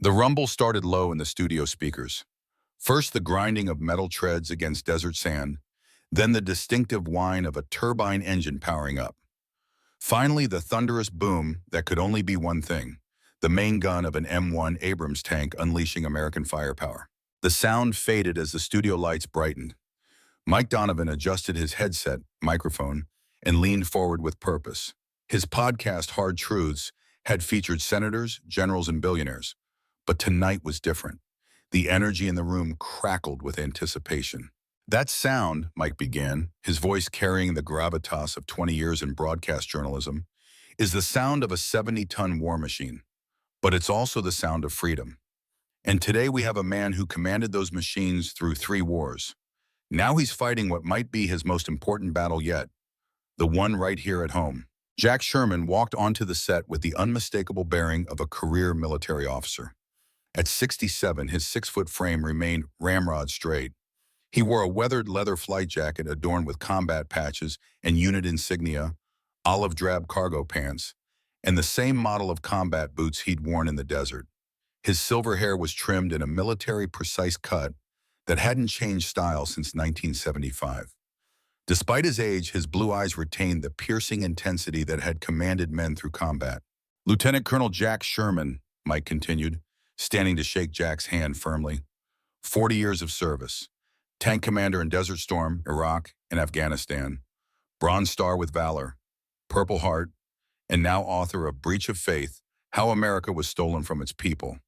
The rumble started low in the studio speakers. First the grinding of metal treads against desert sand, then the distinctive whine of a turbine engine powering up. Finally, the thunderous boom that could only be one thing, the main gun of an M1 Abrams tank unleashing American firepower. The sound faded as the studio lights brightened. Mike Donovan adjusted his headset microphone and leaned forward with purpose. His podcast, Hard Truths, had featured senators, generals, and billionaires. But tonight was different. The energy in the room crackled with anticipation. That sound, Mike began, his voice carrying the gravitas of 20 years in broadcast journalism, is the sound of a 70-ton war machine. But it's also the sound of freedom. And today we have a man who commanded those machines through 3 wars. Now he's fighting what might be his most important battle yet, the one right here at home. Jack Sherman walked onto the set with the unmistakable bearing of a career military officer. At 67, his 6-foot frame remained ramrod straight. He wore a weathered leather flight jacket adorned with combat patches and unit insignia, olive drab cargo pants, and the same model of combat boots he'd worn in the desert. His silver hair was trimmed in a military precise cut that hadn't changed style since 1975. Despite his age, his blue eyes retained the piercing intensity that had commanded men through combat. Lieutenant Colonel Jack Sherman, Mike continued, standing to shake Jack's hand firmly. 40 years of service. Tank commander in Desert Storm, Iraq, and Afghanistan. Bronze Star with Valor. Purple Heart. And now author of Breach of Faith, How America Was Stolen from Its People.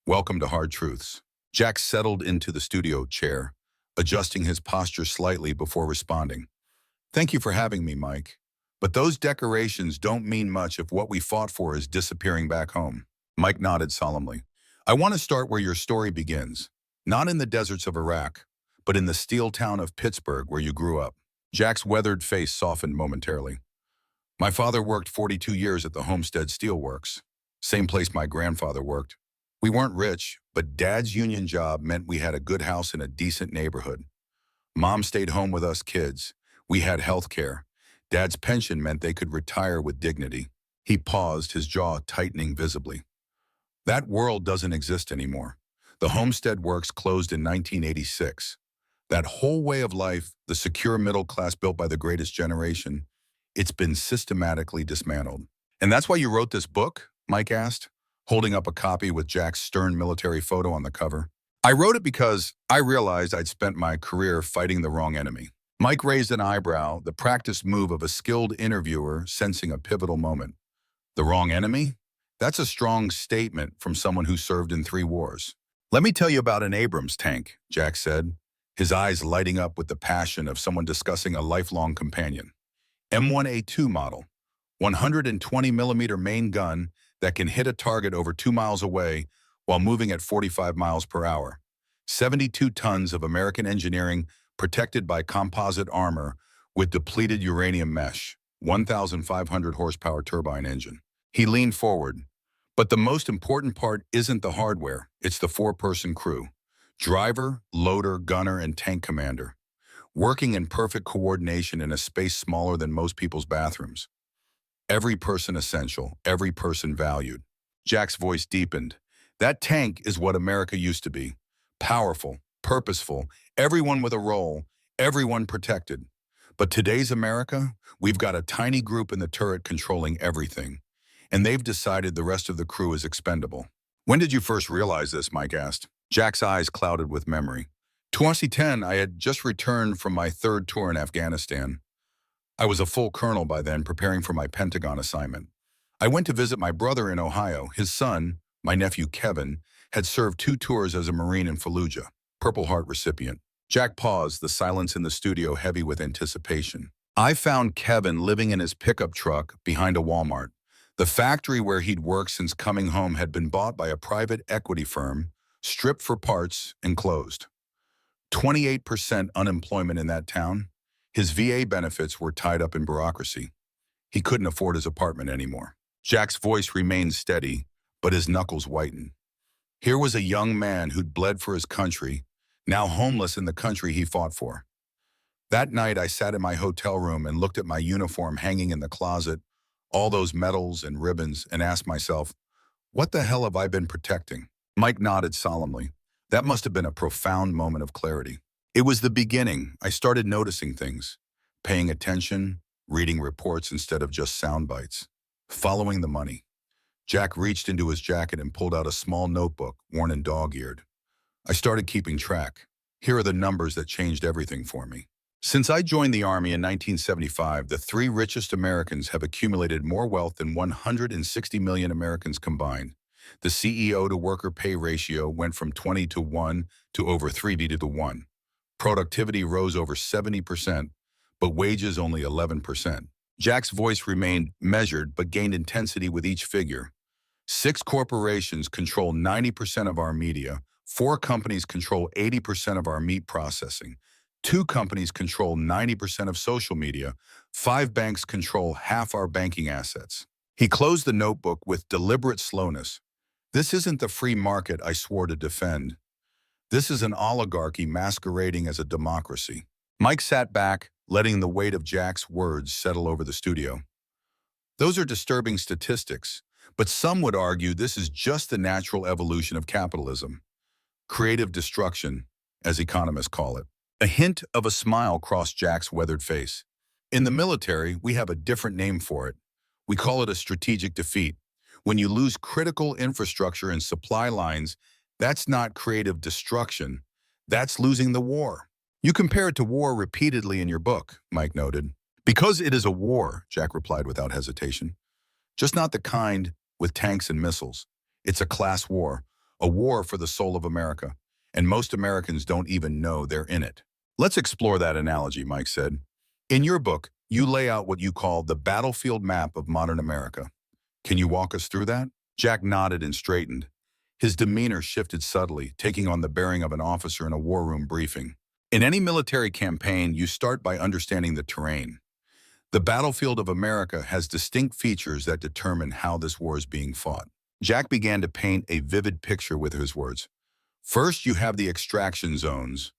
Welcome to Hard Truths. Jack settled into the studio chair, adjusting his posture slightly before responding. Thank you for having me, Mike. But those decorations don't mean much if what we fought for is disappearing back home. Mike nodded solemnly. I want to start where your story begins. Not in the deserts of Iraq, but in the steel town of Pittsburgh where you grew up. Jack's weathered face softened momentarily. My father worked 42 years at the Homestead Steel Works, same place my grandfather worked. We weren't rich, but Dad's union job meant we had a good house in a decent neighborhood. Mom stayed home with us kids. We had health care. Dad's pension meant they could retire with dignity. He paused, his jaw tightening visibly. That world doesn't exist anymore. The Homestead Works closed in 1986. That whole way of life, the secure middle class built by the greatest generation, it's been systematically dismantled. And that's why you wrote this book? Mike asked, holding up a copy with Jack's stern military photo on the cover. I wrote it because I realized I'd spent my career fighting the wrong enemy. Mike raised an eyebrow, the practiced move of a skilled interviewer sensing a pivotal moment. The wrong enemy? That's a strong statement from someone who served in 3 wars. Let me tell you about an Abrams tank, Jack said, his eyes lighting up with the passion of someone discussing a lifelong companion. M1A2 model, 120mm main gun that can hit a target over 2 miles away while moving at 45 miles per hour. 72 tons of American engineering protected by composite armor with depleted uranium mesh, 1,500 horsepower turbine engine. He leaned forward. But the most important part isn't the hardware, it's the 4-person crew. Driver, loader, gunner, and tank commander. Working in perfect coordination in a space smaller than most people's bathrooms. Every person essential, every person valued. Jack's voice deepened. That tank is what America used to be. Powerful, purposeful, everyone with a role, everyone protected. But today's America, we've got a tiny group in the turret controlling everything. And they've decided the rest of the crew is expendable. When did you first realize this, Mike asked. Jack's eyes clouded with memory. 2010, I had just returned from my 3rd tour in Afghanistan. I was a full colonel by then, preparing for my Pentagon assignment. I went to visit my brother in Ohio. His son, my nephew Kevin, had served 2 tours as a Marine in Fallujah, Purple Heart recipient. Jack paused, the silence in the studio heavy with anticipation. I found Kevin living in his pickup truck behind a Walmart. The factory where he'd worked since coming home had been bought by a private equity firm, stripped for parts, and closed. 28% unemployment in that town. His VA benefits were tied up in bureaucracy. He couldn't afford his apartment anymore. Jack's voice remained steady, but his knuckles whitened. Here was a young man who'd bled for his country, now homeless in the country he fought for. That night, I sat in my hotel room and looked at my uniform hanging in the closet, all those medals and ribbons, and asked myself, what the hell have I been protecting? Mike nodded solemnly. That must have been a profound moment of clarity. It was the beginning. I started noticing things, paying attention, reading reports instead of just sound bites, following the money. Jack reached into his jacket and pulled out a small notebook, worn and dog-eared. I started keeping track. Here are the numbers that changed everything for me. Since I joined the Army in 1975, the three richest Americans have accumulated more wealth than 160 million Americans combined. The CEO to worker pay ratio went from 20 to 1 to over 3 to 1. Productivity rose over 70%, but wages only 11%. Jack's voice remained measured but gained intensity with each figure. 6 corporations control 90% of our media. 4 companies control 80% of our meat processing. 2 companies control 90% of social media. 5 banks control half our banking assets. He closed the notebook with deliberate slowness. This isn't the free market I swore to defend. This is an oligarchy masquerading as a democracy. Mike sat back, letting the weight of Jack's words settle over the studio. Those are disturbing statistics, but some would argue this is just the natural evolution of capitalism. Creative destruction, as economists call it. A hint of a smile crossed Jack's weathered face. In the military, we have a different name for it. We call it a strategic defeat. When you lose critical infrastructure and supply lines, that's not creative destruction. That's losing the war. You compare it to war repeatedly in your book, Mike noted. Because it is a war, Jack replied without hesitation. Just not the kind with tanks and missiles. It's a class war, a war for the soul of America. And most Americans don't even know they're in it. Let's explore that analogy, Mike said. In your book, you lay out what you call the battlefield map of modern America. Can you walk us through that? Jack nodded and straightened. His demeanor shifted subtly, taking on the bearing of an officer in a war room briefing. In any military campaign, you start by understanding the terrain. The battlefield of America has distinct features that determine how this war is being fought. Jack began to paint a vivid picture with his words. First, you have the extraction zones,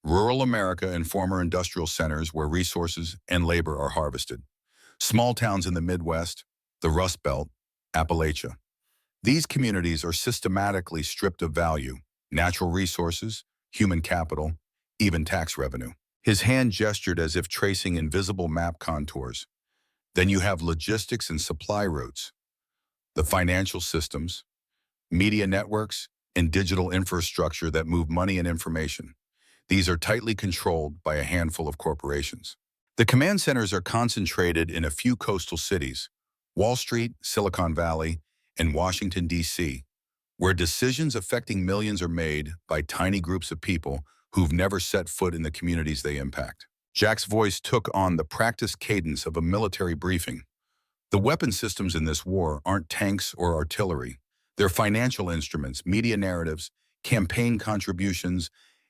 rural America and former industrial centers where resources and labor are harvested. Small towns in the Midwest, the Rust Belt, Appalachia. These communities are systematically stripped of value, natural resources, human capital, even tax revenue. His hand gestured as if tracing invisible map contours. Then you have logistics and supply routes, the financial systems, media networks, and digital infrastructure that move money and information. These are tightly controlled by a handful of corporations. The command centers are concentrated in a few coastal cities, Wall Street, Silicon Valley, and Washington, D.C., where decisions affecting millions are made by tiny groups of people who've never set foot in the communities they impact. Jack's voice took on the practiced cadence of a military briefing. The weapon systems in this war aren't tanks or artillery. They're financial instruments, media narratives, campaign contributions,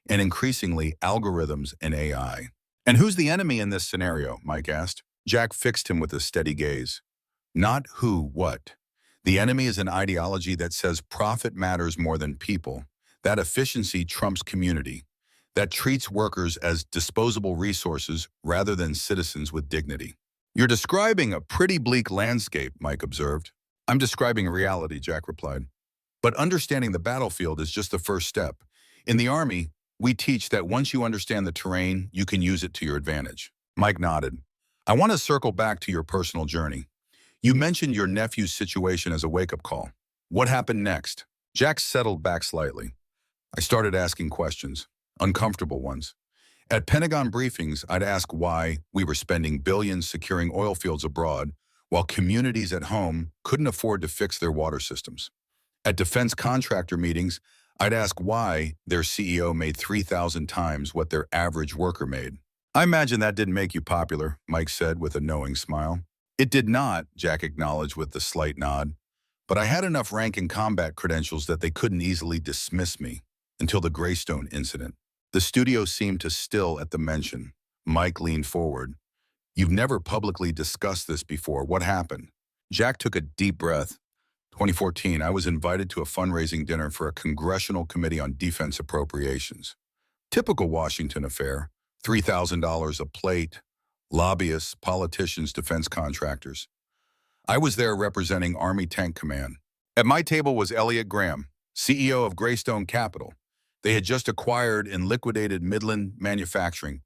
and increasingly algorithms and AI. And who's the enemy in this scenario? Mike asked. Jack fixed him with a steady gaze. Not who, what. The enemy is an ideology that says profit matters more than people, that efficiency trumps community, that treats workers as disposable resources rather than citizens with dignity. You're describing a pretty bleak landscape, Mike observed. I'm describing reality, Jack replied. But understanding the battlefield is just the first step. In the Army, we teach that once you understand the terrain, you can use it to your advantage. Mike nodded. I want to circle back to your personal journey. You mentioned your nephew's situation as a wake-up call. What happened next? Jack settled back slightly. I started asking questions, uncomfortable ones. At Pentagon briefings, I'd ask why we were spending billions securing oil fields abroad while communities at home couldn't afford to fix their water systems. At defense contractor meetings, I'd ask why their CEO made 3,000 times what their average worker made. I imagine that didn't make you popular, Mike said with a knowing smile. It did not, Jack acknowledged with a slight nod, but I had enough rank and combat credentials that they couldn't easily dismiss me until the Greystone incident. The studio seemed to still at the mention. Mike leaned forward. You've never publicly discussed this before. What happened? Jack took a deep breath. 2014, I was invited to a fundraising dinner for a Congressional Committee on Defense Appropriations. Typical Washington affair, $3,000 a plate, lobbyists, politicians, defense contractors. I was there representing Army Tank Command. At my table was Elliot Graham, CEO of Greystone Capital. They had just acquired and liquidated Midland Manufacturing,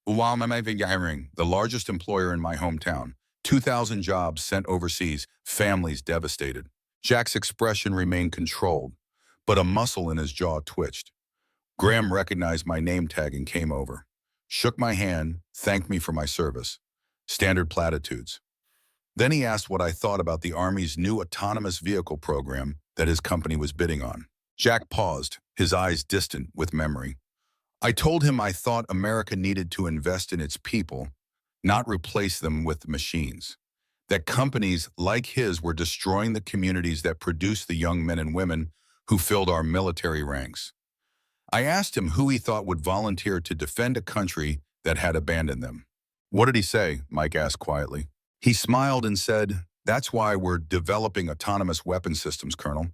the largest employer in my hometown. 2,000 jobs sent overseas, families devastated. Jack's expression remained controlled, but a muscle in his jaw twitched. Graham recognized my name tag and came over. Shook my hand, thanked me for my service. Standard platitudes. Then he asked what I thought about the Army's new autonomous vehicle program that his company was bidding on. Jack paused, his eyes distant with memory. I told him I thought America needed to invest in its people, not replace them with machines. That companies like his were destroying the communities that produced the young men and women who filled our military ranks. I asked him who he thought would volunteer to defend a country that had abandoned them. What did he say? Mike asked quietly. He smiled and said, "That's why we're developing autonomous weapon systems, Colonel.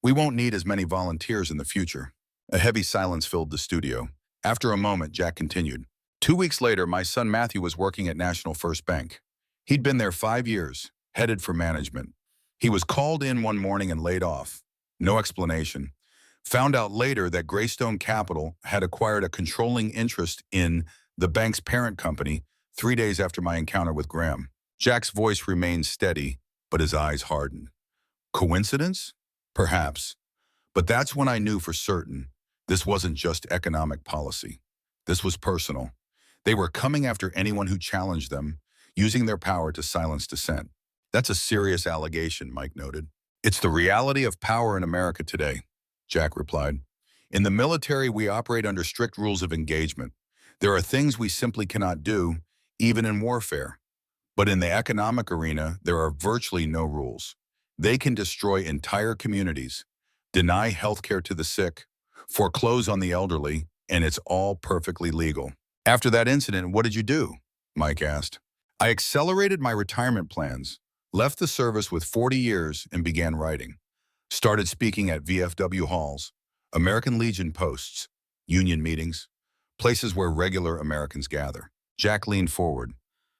We won't need as many volunteers in the future." A heavy silence filled the studio. After a moment, Jack continued. 2 weeks later, my son Matthew was working at National First Bank. He'd been there 5 years, headed for management. He was called in one morning and laid off. No explanation. Found out later that Greystone Capital had acquired a controlling interest in the bank's parent company 3 days after my encounter with Graham. Jack's voice remained steady, but his eyes hardened. Coincidence? Perhaps. But that's when I knew for certain this wasn't just economic policy. This was personal. They were coming after anyone who challenged them, using their power to silence dissent. That's a serious allegation, Mike noted. It's the reality of power in America today, Jack replied. In the military, we operate under strict rules of engagement. There are things we simply cannot do, even in warfare. But in the economic arena, there are virtually no rules. They can destroy entire communities, deny health care to the sick, foreclose on the elderly, and it's all perfectly legal. After that incident, what did you do? Mike asked. I accelerated my retirement plans, left the service with 40 years and began writing. Started speaking at VFW halls, American Legion posts, union meetings, places where regular Americans gather. Jack leaned forward.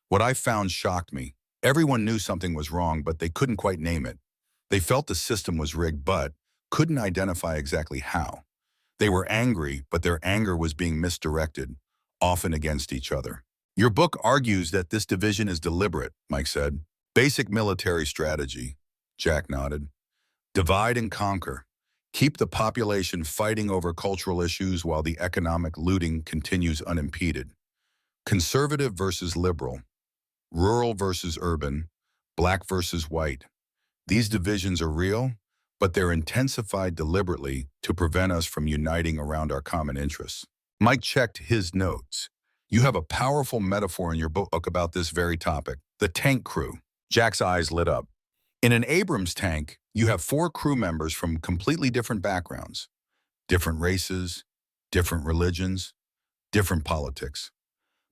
What I found shocked me. Everyone knew something was wrong, but they couldn't quite name it. They felt the system was rigged, but couldn't identify exactly how. They were angry, but their anger was being misdirected, often against each other. Your book argues that this division is deliberate, Mike said. Basic military strategy. Jack nodded. Divide and conquer. Keep the population fighting over cultural issues while the economic looting continues unimpeded. Conservative versus liberal. Rural versus urban. Black versus white. These divisions are real, but they're intensified deliberately to prevent us from uniting around our common interests. Mike checked his notes. You have a powerful metaphor in your book about this very topic, the tank crew. Jack's eyes lit up. In an Abrams tank, you have 4 crew members from completely different backgrounds, different races, different religions, different politics.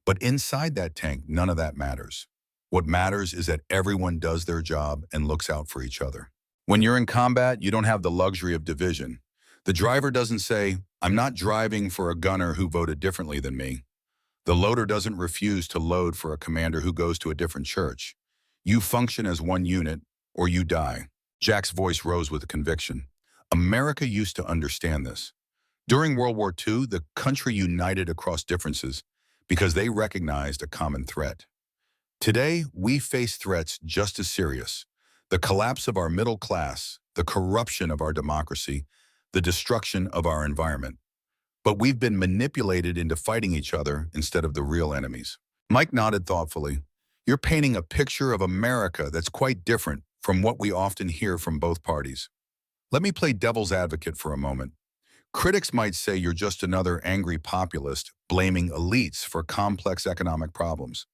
But inside that tank, none of that matters. What matters is that everyone does their job and looks out for each other. When you're in combat, you don't have the luxury of division. The driver doesn't say, "I'm not driving for a gunner who voted differently than me." The loader doesn't refuse to load for a commander who goes to a different church. You function as one unit, or you die. Jack's voice rose with conviction. America used to understand this. During World War II, the country united across differences because they recognized a common threat. Today, we face threats just as serious. The collapse of our middle class, the corruption of our democracy, the destruction of our environment. But we've been manipulated into fighting each other instead of the real enemies. Mike nodded thoughtfully. You're painting a picture of America that's quite different from what we often hear from both parties. Let me play devil's advocate for a moment. Critics might say you're just another angry populist blaming elites for complex economic problems.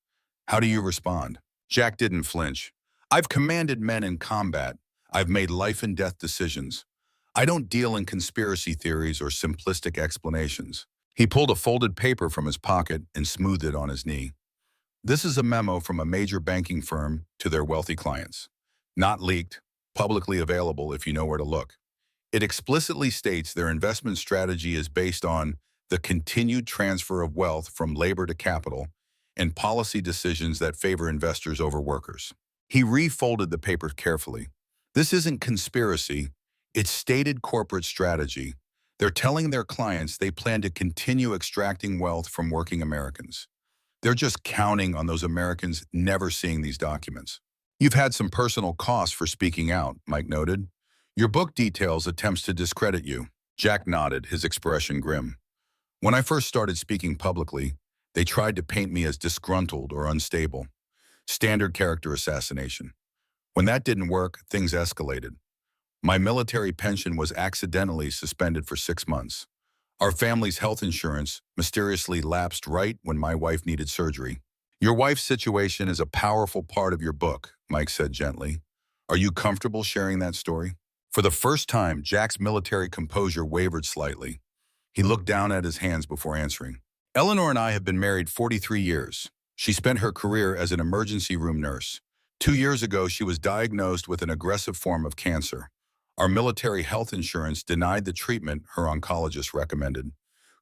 How do you respond? Jack didn't flinch. I've commanded men in combat. I've made life and death decisions. I don't deal in conspiracy theories or simplistic explanations. He pulled a folded paper from his pocket and smoothed it on his knee. This is a memo from a major banking firm to their wealthy clients. Not leaked, publicly available if you know where to look. It explicitly states their investment strategy is based on the continued transfer of wealth from labor to capital and policy decisions that favor investors over workers. He refolded the paper carefully. This isn't conspiracy, It's stated corporate strategy. They're telling their clients they plan to continue extracting wealth from working Americans. They're just counting on those Americans never seeing these documents. You've had some personal costs for speaking out, Mike noted. Your book details attempts to discredit you. Jack nodded, his expression grim. When I first started speaking publicly, they tried to paint me as disgruntled or unstable. Standard character assassination. When that didn't work, things escalated. My military pension was accidentally suspended for 6 months. Our family's health insurance mysteriously lapsed right when my wife needed surgery. Your wife's situation is a powerful part of your book, Mike said gently. Are you comfortable sharing that story? For the first time, Jack's military composure wavered slightly. He looked down at his hands before answering. Eleanor and I have been married 43 years. She spent her career as an emergency room nurse. 2 years ago, she was diagnosed with an aggressive form of cancer. Our military health insurance denied the treatment her oncologist recommended,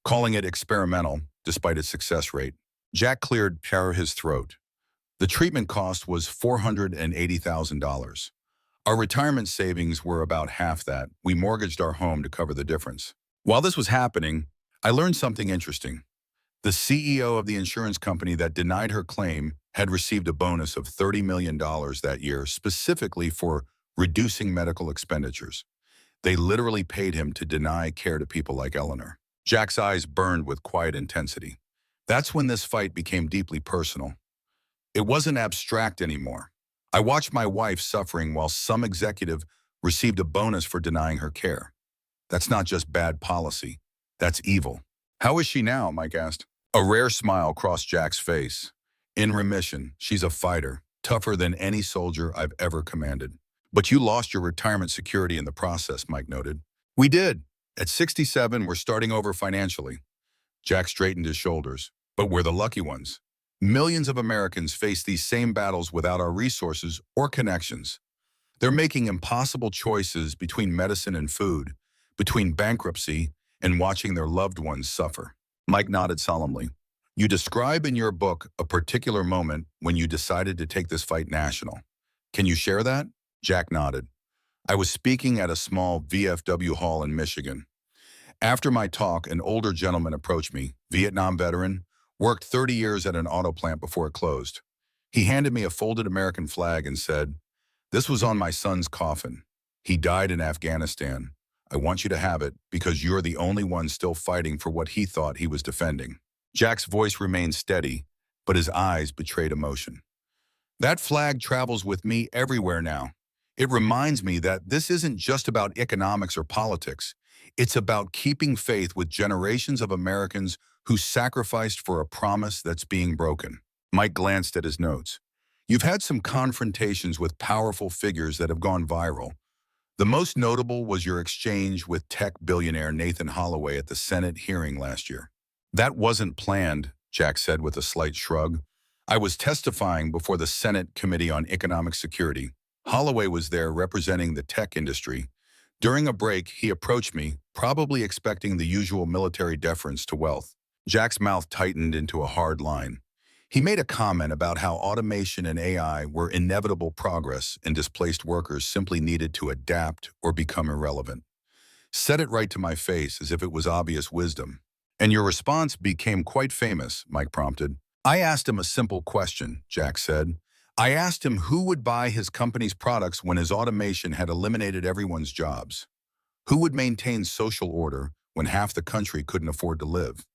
calling it experimental despite its success rate. Jack cleared his throat. The treatment cost was $480,000. Our retirement savings were about half that. We mortgaged our home to cover the difference. While this was happening, I learned something interesting. The CEO of the insurance company that denied her claim had received a bonus of $30 million that year specifically for reducing medical expenditures. They literally paid him to deny care to people like Eleanor. Jack's eyes burned with quiet intensity. That's when this fight became deeply personal. It wasn't abstract anymore. I watched my wife suffering while some executive received a bonus for denying her care. That's not just bad policy. That's evil. How is she now? Mike asked. A rare smile crossed Jack's face. In remission, she's a fighter, tougher than any soldier I've ever commanded. But you lost your retirement security in the process, Mike noted. We did. At 67, we're starting over financially. Jack straightened his shoulders. But we're the lucky ones. Millions of Americans face these same battles without our resources or connections. They're making impossible choices between medicine and food, between bankruptcy and watching their loved ones suffer. Mike nodded solemnly. You describe in your book a particular moment when you decided to take this fight national. Can you share that? Jack nodded. I was speaking at a small VFW hall in Michigan. After my talk, an older gentleman approached me, Vietnam veteran, worked 30 years at an auto plant before it closed. He handed me a folded American flag and said, "This was on my son's coffin. He died in Afghanistan. I want you to have it because you're the only one still fighting for what he thought he was defending." Jack's voice remained steady, but his eyes betrayed emotion. That flag travels with me everywhere now. It reminds me that this isn't just about economics or politics. It's about keeping faith with generations of Americans who sacrificed for a promise that's being broken. Mike glanced at his notes. You've had some confrontations with powerful figures that have gone viral. The most notable was your exchange with tech billionaire Nathan Holloway at the Senate hearing last year. That wasn't planned, Jack said with a slight shrug. I was testifying before the Senate Committee on Economic Security. Holloway was there representing the tech industry. During a break, he approached me, probably expecting the usual military deference to wealth. Jack's mouth tightened into a hard line. He made a comment about how automation and AI were inevitable progress and displaced workers simply needed to adapt or become irrelevant. Said it right to my face as if it was obvious wisdom. And your response became quite famous, Mike prompted. I asked him a simple question, Jack said. I asked him who would buy his company's products when his automation had eliminated everyone's jobs. Who would maintain social order when half the country couldn't afford to live?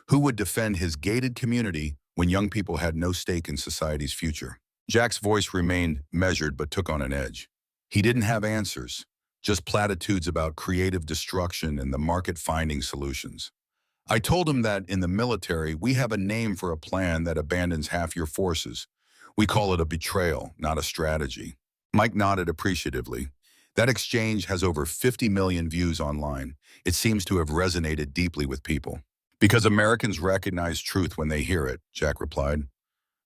Who would defend his gated community when young people had no stake in society's future? Jack's voice remained measured but took on an edge. He didn't have answers, just platitudes about creative destruction and the market finding solutions. I told him that in the military, we have a name for a plan that abandons half your forces. We call it a betrayal, not a strategy. Mike nodded appreciatively. That exchange has over 50 million views online. It seems to have resonated deeply with people. Because Americans recognize truth when they hear it, Jack replied.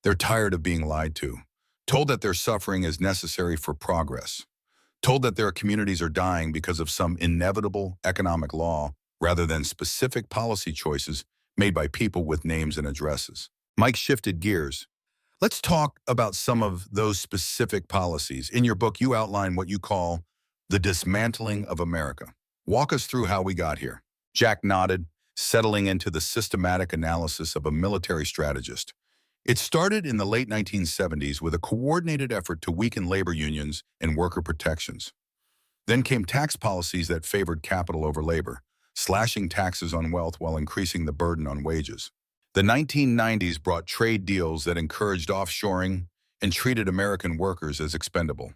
They're tired of being lied to, told that their suffering is necessary for progress, told that their communities are dying because of some inevitable economic law rather than specific policy choices made by people with names and addresses. Mike shifted gears. Let's talk about some of those specific policies. In your book, you outline what you call The dismantling of America. Walk us through how we got here. Jack nodded, settling into the systematic analysis of a military strategist. It started in the late 1970s with a coordinated effort to weaken labor unions and worker protections. Then came tax policies that favored capital over labor, slashing taxes on wealth while increasing the burden on wages. The 1990s brought trade deals that encouraged offshoring and treated American workers as expendable.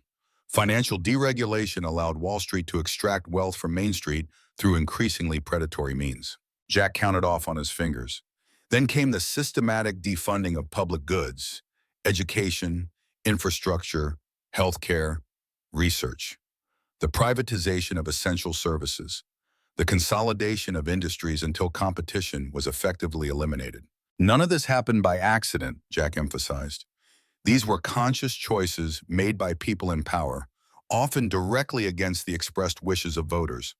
Financial deregulation allowed Wall Street to extract wealth from Main Street through increasingly predatory means. Jack counted off on his fingers. Then came the systematic defunding of public goods, education, infrastructure, healthcare, research, the privatization of essential services, the consolidation of industries until competition was effectively eliminated. None of this happened by accident, Jack emphasized. These were conscious choices made by people in power, often directly against the expressed wishes of voters.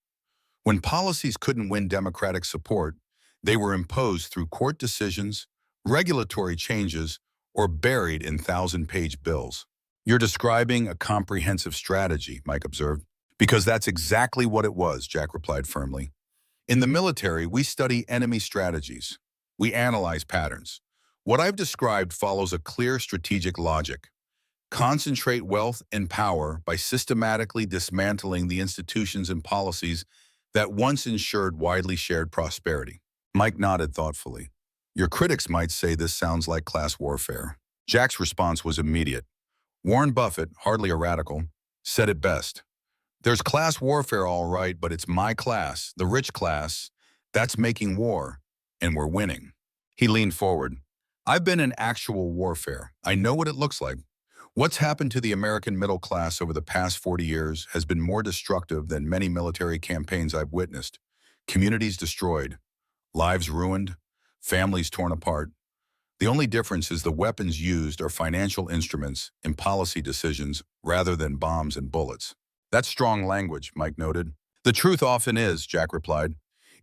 When policies couldn't win Democratic support, they were imposed through court decisions, regulatory changes, or buried in thousand-page bills. You're describing a comprehensive strategy, Mike observed. Because that's exactly what it was, Jack replied firmly. In the military, we study enemy strategies. We analyze patterns. What I've described follows a clear strategic logic. Concentrate wealth and power by systematically dismantling the institutions and policies that once ensured widely shared prosperity. Mike nodded thoughtfully. Your critics might say this sounds like class warfare. Jack's response was immediate. Warren Buffett, hardly a radical, said it best. There's class warfare all right, but it's my class, the rich class, that's making war, and we're winning. He leaned forward. I've been in actual warfare. I know what it looks like. What's happened to the American middle class over the past 40 years has been more destructive than many military campaigns I've witnessed. Communities destroyed, lives ruined, families torn apart. The only difference is the weapons used are financial instruments and policy decisions rather than bombs and bullets. That's strong language, Mike noted. The truth often is, Jack replied.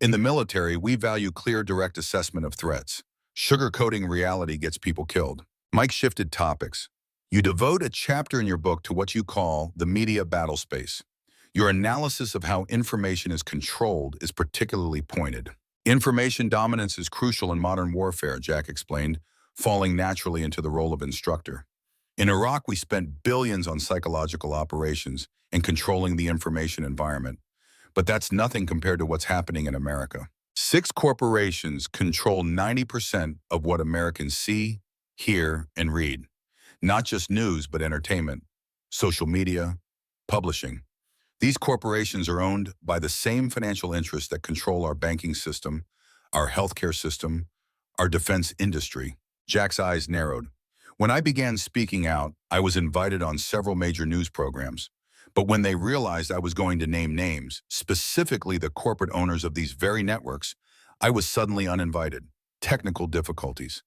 In the military, we value clear, direct assessment of threats. Sugarcoating reality gets people killed. Mike shifted topics. You devote a chapter in your book to what you call the media battle space. Your analysis of how information is controlled is particularly pointed. Information dominance is crucial in modern warfare, Jack explained, falling naturally into the role of instructor. In Iraq, we spent billions on psychological operations and controlling the information environment. But that's nothing compared to what's happening in America. 6 corporations control 90% of what Americans see, hear, and read. Not just news, but entertainment, social media, publishing. These corporations are owned by the same financial interests that control our banking system, our healthcare system, our defense industry. Jack's eyes narrowed. When I began speaking out, I was invited on several major news programs. But when they realized I was going to name names, specifically the corporate owners of these very networks, I was suddenly uninvited. Technical difficulties,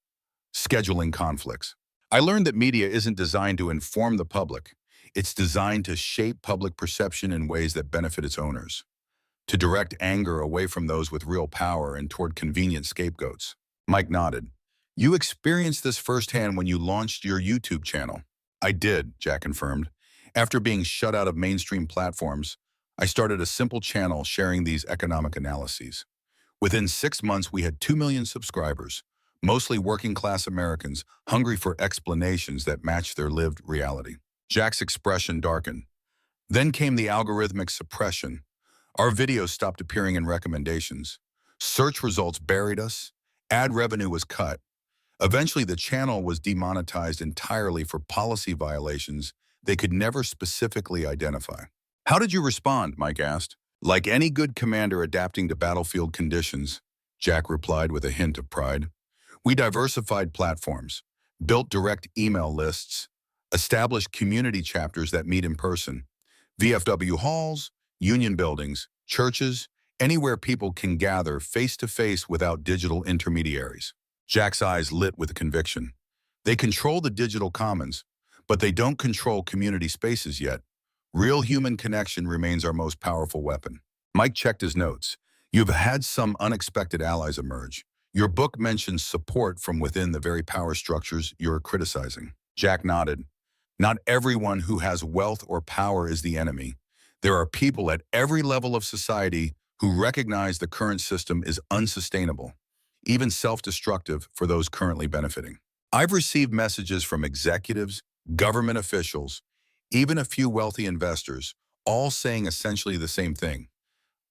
scheduling conflicts. I learned that media isn't designed to inform the public. It's designed to shape public perception in ways that benefit its owners, to direct anger away from those with real power and toward convenient scapegoats. Mike nodded. You experienced this firsthand when you launched your YouTube channel. I did, Jack confirmed. After being shut out of mainstream platforms, I started a simple channel sharing these economic analyses. Within 6 months, we had 2 million subscribers, mostly working-class Americans hungry for explanations that matched their lived reality. Jack's expression darkened. Then came the algorithmic suppression. Our videos stopped appearing in recommendations. Search results buried us. Ad revenue was cut. Eventually, the channel was demonetized entirely for policy violations they could never specifically identify. How did you respond? Mike asked. Like any good commander adapting to battlefield conditions, Jack replied with a hint of pride. We diversified platforms, built direct email lists, established community chapters that meet in person, VFW halls, union buildings, churches, anywhere people can gather face-to-face without digital intermediaries. Jack's eyes lit with conviction. They control the digital commons, but they don't control community spaces yet. Real human connection remains our most powerful weapon. Mike checked his notes. You've had some unexpected allies emerge. Your book mentions support from within the very power structures you're criticizing. Jack nodded. Not everyone who has wealth or power is the enemy. There are people at every level of society who recognize the current system is unsustainable, even self-destructive for those currently benefiting. I've received messages from executives, government officials, even a few wealthy investors, all saying essentially the same thing.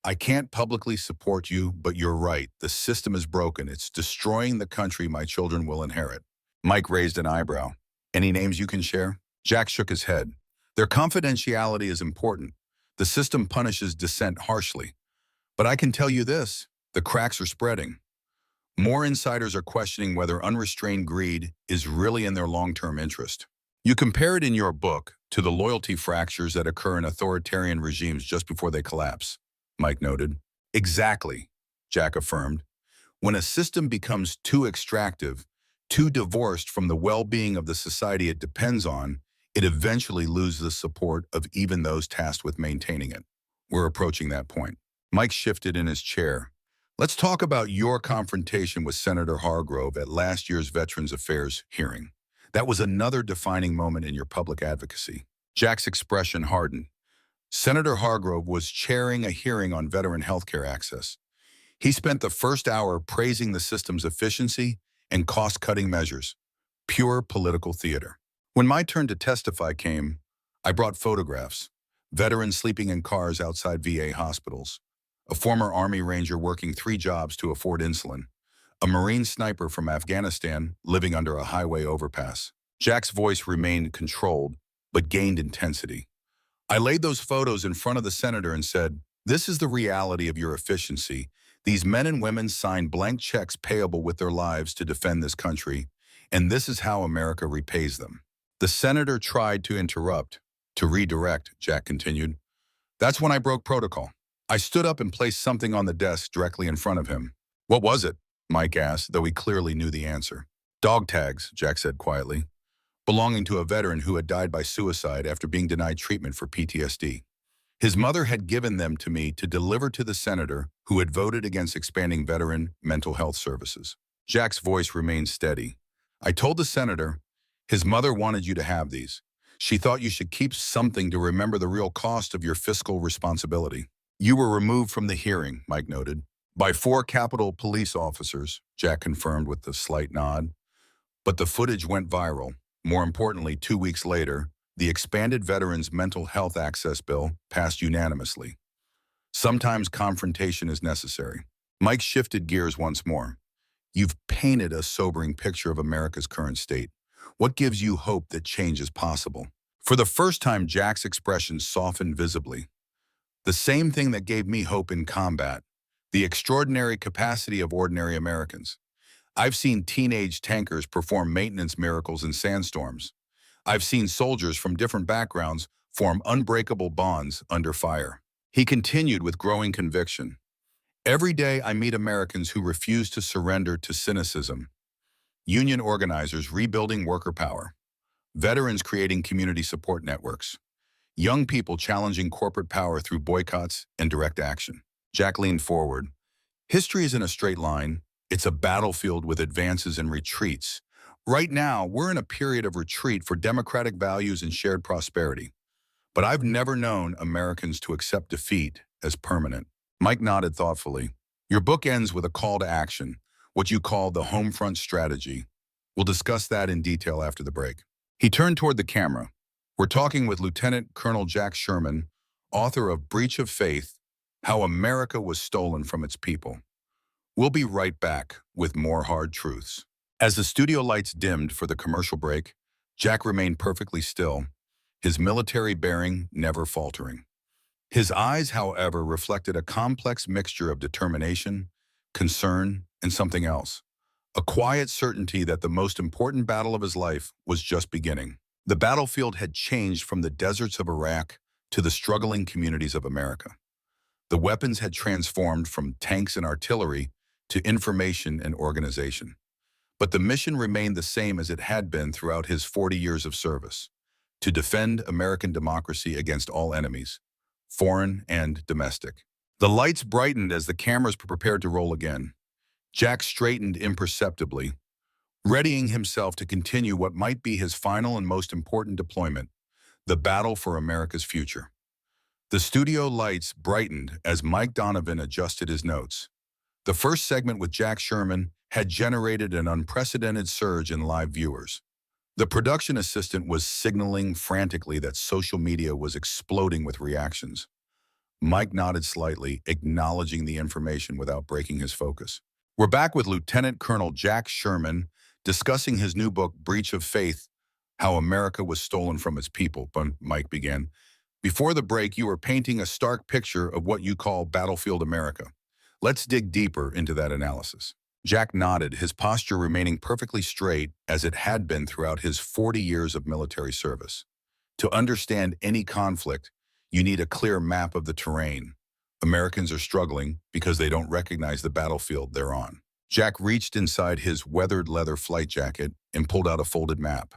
I can't publicly support you, but you're right. The system is broken. It's destroying the country my children will inherit. Mike raised an eyebrow. Any names you can share? Jack shook his head. Their confidentiality is important. The system punishes dissent harshly. But I can tell you this, the cracks are spreading. More insiders are questioning whether unrestrained greed is really in their long-term interest. You compare it in your book to the loyalty fractures that occur in authoritarian regimes just before they collapse, Mike noted. Exactly, Jack affirmed. When a system becomes too extractive, too divorced from the well-being of the society it depends on, it eventually loses the support of even those tasked with maintaining it. We're approaching that point. Mike shifted in his chair. Let's talk about your confrontation with Senator Hargrove at last year's Veterans Affairs hearing. That was another defining moment in your public advocacy. Jack's expression hardened. Senator Hargrove was chairing a hearing on veteran healthcare access. He spent the first hour praising the system's efficiency and cost-cutting measures. Pure political theater. When my turn to testify came, I brought photographs. Veterans sleeping in cars outside VA hospitals. A former Army Ranger working 3 jobs to afford insulin. A Marine sniper from Afghanistan living under a highway overpass. Jack's voice remained controlled, but gained intensity. I laid those photos in front of the senator and said, "This is the reality of your efficiency. These men and women signed blank checks payable with their lives to defend this country, and this is how America repays them." The senator tried to interrupt, to redirect, Jack continued. That's when I broke protocol. I stood up and placed something on the desk directly in front of him. What was it? Mike asked, though he clearly knew the answer. Dog tags, Jack said quietly, belonging to a veteran who had died by suicide after being denied treatment for PTSD. His mother had given them to me to deliver to the senator who had voted against expanding veteran mental health services. Jack's voice remained steady. I told the senator, his mother wanted you to have these. She thought you should keep something to remember the real cost of your fiscal responsibility. You were removed from the hearing, Mike noted. By 4 Capitol police officers, Jack confirmed with a slight nod. But the footage went viral. More importantly, 2 weeks later, the expanded Veterans Mental Health Access Bill passed unanimously. Sometimes confrontation is necessary. Mike shifted gears once more. You've painted a sobering picture of America's current state. What gives you hope that change is possible? For the first time, Jack's expression softened visibly. The same thing that gave me hope in combat, the extraordinary capacity of ordinary Americans. I've seen teenage tankers perform maintenance miracles in sandstorms. I've seen soldiers from different backgrounds form unbreakable bonds under fire. He continued with growing conviction. Every day I meet Americans who refuse to surrender to cynicism. Union organizers rebuilding worker power. Veterans creating community support networks. Young people challenging corporate power through boycotts and direct action. Jack leaned forward. History isn't a straight line. It's a battlefield with advances and retreats. Right now, we're in a period of retreat for democratic values and shared prosperity. But I've never known Americans to accept defeat as permanent. Mike nodded thoughtfully. Your book ends with a call to action, what you call the home front strategy. We'll discuss that in detail after the break. He turned toward the camera. We're talking with Lieutenant Colonel Jack Sherman, author of Breach of Faith, How America Was Stolen from Its People. We'll be right back with more hard truths. As the studio lights dimmed for the commercial break, Jack remained perfectly still, his military bearing never faltering. His eyes, however, reflected a complex mixture of determination, concern, and something else. A quiet certainty that the most important battle of his life was just beginning. The battlefield had changed from the deserts of Iraq to the struggling communities of America. The weapons had transformed from tanks and artillery to information and organization. But the mission remained the same as it had been throughout his 40 years of service: to defend American democracy against all enemies, foreign and domestic. The lights brightened as the cameras prepared to roll again. Jack straightened imperceptibly, readying himself to continue what might be his final and most important deployment, the battle for America's future. The studio lights brightened as Mike Donovan adjusted his notes. The first segment with Jack Sherman had generated an unprecedented surge in live viewers. The production assistant was signaling frantically that social media was exploding with reactions. Mike nodded slightly, acknowledging the information without breaking his focus. We're back with Lieutenant Colonel Jack Sherman discussing his new book, Breach of Faith, How America Was Stolen from Its People, Mike began. Before the break, you were painting a stark picture of what you call battlefield America. Let's dig deeper into that analysis. Jack nodded, his posture remaining perfectly straight as it had been throughout his 40 years of military service. To understand any conflict, you need a clear map of the terrain. Americans are struggling because they don't recognize the battlefield they're on. Jack reached inside his weathered leather flight jacket and pulled out a folded map.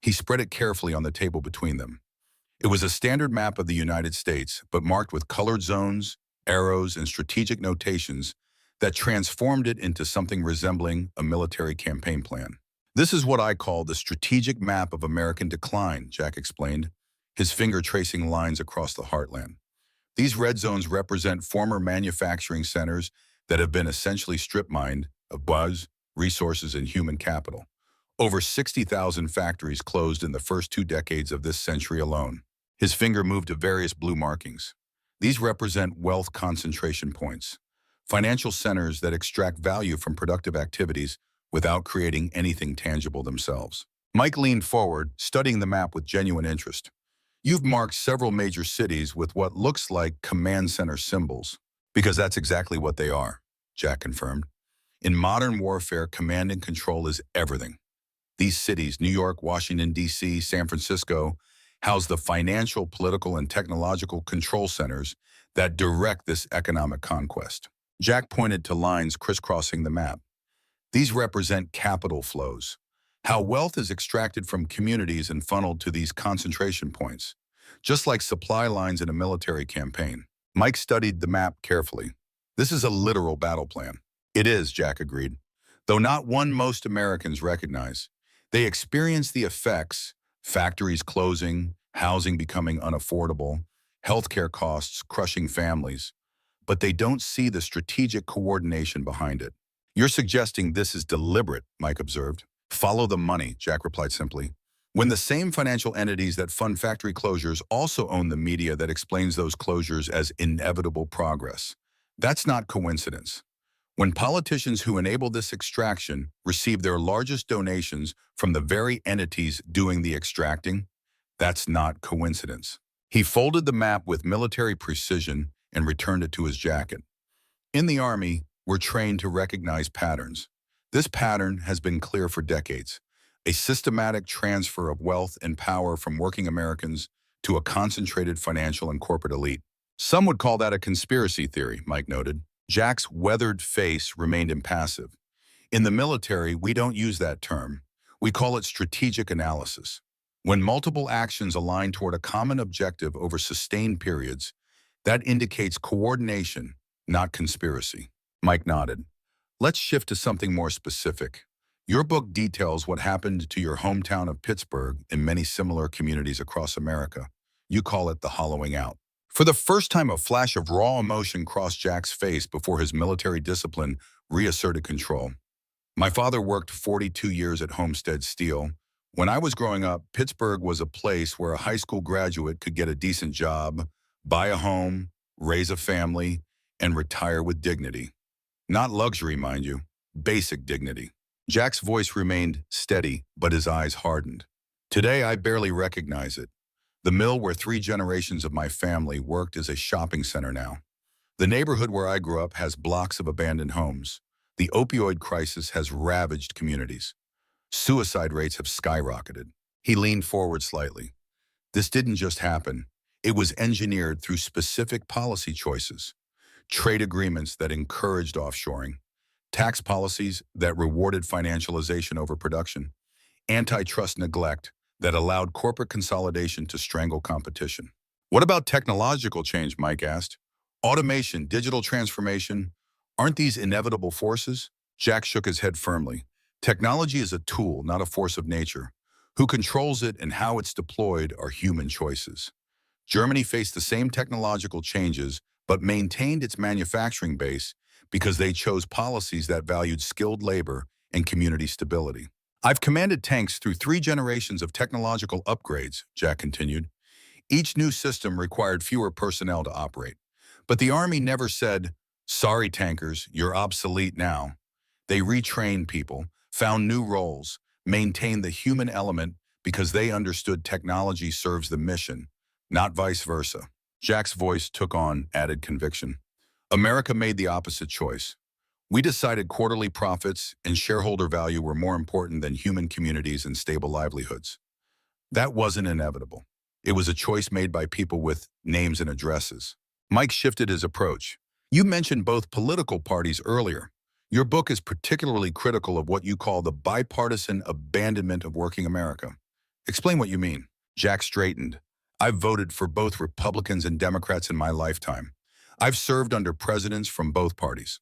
He spread it carefully on the table between them. It was a standard map of the United States, but marked with colored zones, arrows, and strategic notations that transformed it into something resembling a military campaign plan. This is what I call the strategic map of American decline, Jack explained, his finger tracing lines across the heartland. These red zones represent former manufacturing centers that have been essentially strip-mined of buzz, resources, and human capital. Over 60,000 factories closed in the first 2 decades of this century alone. His finger moved to various blue markings. These represent wealth concentration points, financial centers that extract value from productive activities without creating anything tangible themselves. Mike leaned forward, studying the map with genuine interest. You've marked several major cities with what looks like command center symbols, because that's exactly what they are, Jack confirmed. In modern warfare, command and control is everything. These cities, New York, Washington, D.C., San Francisco, house the financial, political, and technological control centers that direct this economic conquest. Jack pointed to lines crisscrossing the map. These represent capital flows, how wealth is extracted from communities and funneled to these concentration points, just like supply lines in a military campaign. Mike studied the map carefully. This is a literal battle plan. It is, Jack agreed, though not one most Americans recognize. They experience the effects, factories closing, housing becoming unaffordable, healthcare costs crushing families, but they don't see the strategic coordination behind it. You're suggesting this is deliberate, Mike observed. Follow the money, Jack replied simply. When the same financial entities that fund factory closures also own the media that explains those closures as inevitable progress, that's not coincidence. When politicians who enable this extraction receive their largest donations from the very entities doing the extracting, that's not coincidence. He folded the map with military precision and returned it to his jacket. In the Army, we're trained to recognize patterns. This pattern has been clear for decades, a systematic transfer of wealth and power from working Americans to a concentrated financial and corporate elite. Some would call that a conspiracy theory, Mike noted. Jack's weathered face remained impassive. In the military, we don't use that term. We call it strategic analysis. When multiple actions align toward a common objective over sustained periods, that indicates coordination, not conspiracy. Mike nodded. Let's shift to something more specific. Your book details what happened to your hometown of Pittsburgh and many similar communities across America. You call it the hollowing out. For the first time, a flash of raw emotion crossed Jack's face before his military discipline reasserted control. My father worked 42 years at Homestead Steel. When I was growing up, Pittsburgh was a place where a high school graduate could get a decent job, buy a home, raise a family, and retire with dignity. Not luxury, mind you, basic dignity. Jack's voice remained steady, but his eyes hardened. Today, I barely recognize it. The mill where 3 generations of my family worked is a shopping center now. The neighborhood where I grew up has blocks of abandoned homes. The opioid crisis has ravaged communities. Suicide rates have skyrocketed. He leaned forward slightly. This didn't just happen. It was engineered through specific policy choices. Trade agreements that encouraged offshoring, tax policies that rewarded financialization over production, antitrust neglect that allowed corporate consolidation to strangle competition. What about technological change, Mike asked? Automation, digital transformation, aren't these inevitable forces? Jack shook his head firmly. Technology is a tool, not a force of nature. Who controls it and how it's deployed are human choices. Germany faced the same technological changes, but maintained its manufacturing base because they chose policies that valued skilled labor and community stability. I've commanded tanks through 3 generations of technological upgrades, Jack continued. Each new system required fewer personnel to operate. But the Army never said, "Sorry, tankers, you're obsolete now." They retrained people, found new roles, maintained the human element because they understood technology serves the mission, not vice versa. Jack's voice took on added conviction. America made the opposite choice. We decided quarterly profits and shareholder value were more important than human communities and stable livelihoods. That wasn't inevitable. It was a choice made by people with names and addresses. Mike shifted his approach. You mentioned both political parties earlier. Your book is particularly critical of what you call the bipartisan abandonment of working America. Explain what you mean. Jack straightened. I've voted for both Republicans and Democrats in my lifetime. I've served under presidents from both parties.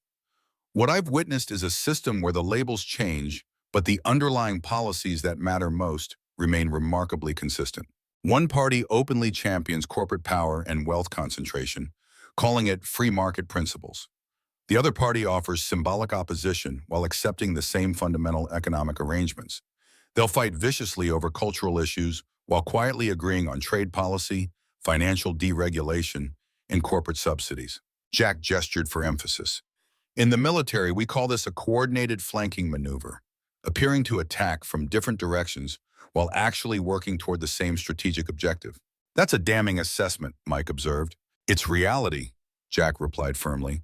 What I've witnessed is a system where the labels change, but the underlying policies that matter most remain remarkably consistent. One party openly champions corporate power and wealth concentration, calling it free market principles. The other party offers symbolic opposition while accepting the same fundamental economic arrangements. They'll fight viciously over cultural issues while quietly agreeing on trade policy, financial deregulation, and corporate subsidies. Jack gestured for emphasis. In the military, we call this a coordinated flanking maneuver, appearing to attack from different directions while actually working toward the same strategic objective. That's a damning assessment, Mike observed. It's reality, Jack replied firmly.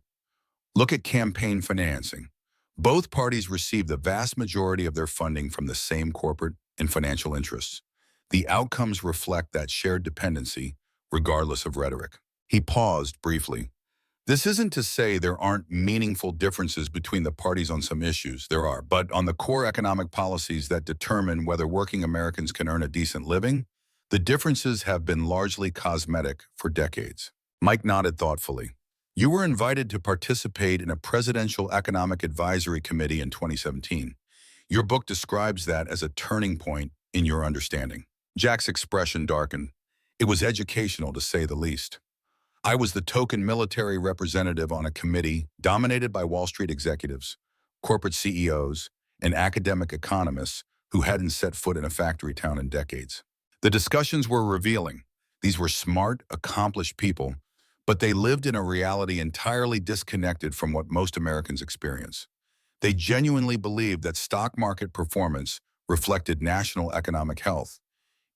Look at campaign financing. Both parties receive the vast majority of their funding from the same corporate and financial interests. The outcomes reflect that shared dependency, regardless of rhetoric. He paused briefly. This isn't to say there aren't meaningful differences between the parties on some issues. There are, but on the core economic policies that determine whether working Americans can earn a decent living, the differences have been largely cosmetic for decades. Mike nodded thoughtfully. You were invited to participate in a presidential economic advisory committee in 2017. Your book describes that as a turning point in your understanding. Jack's expression darkened. It was educational, to say the least. I was the token military representative on a committee dominated by Wall Street executives, corporate CEOs, and academic economists who hadn't set foot in a factory town in decades. The discussions were revealing. These were smart, accomplished people, but they lived in a reality entirely disconnected from what most Americans experience. They genuinely believed that stock market performance reflected national economic health,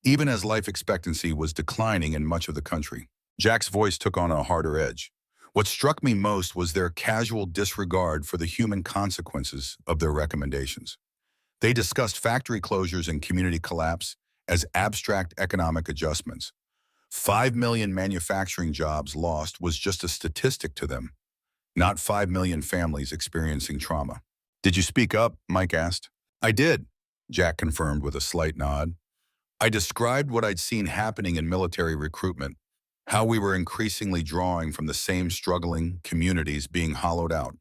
even as life expectancy was declining in much of the country. Jack's voice took on a harder edge. What struck me most was their casual disregard for the human consequences of their recommendations. They discussed factory closures and community collapse as abstract economic adjustments. 5 million manufacturing jobs lost was just a statistic to them, not 5 million families experiencing trauma. Did you speak up? Mike asked. I did, Jack confirmed with a slight nod. I described what I'd seen happening in military recruitment, how we were increasingly drawing from the same struggling communities being hollowed out,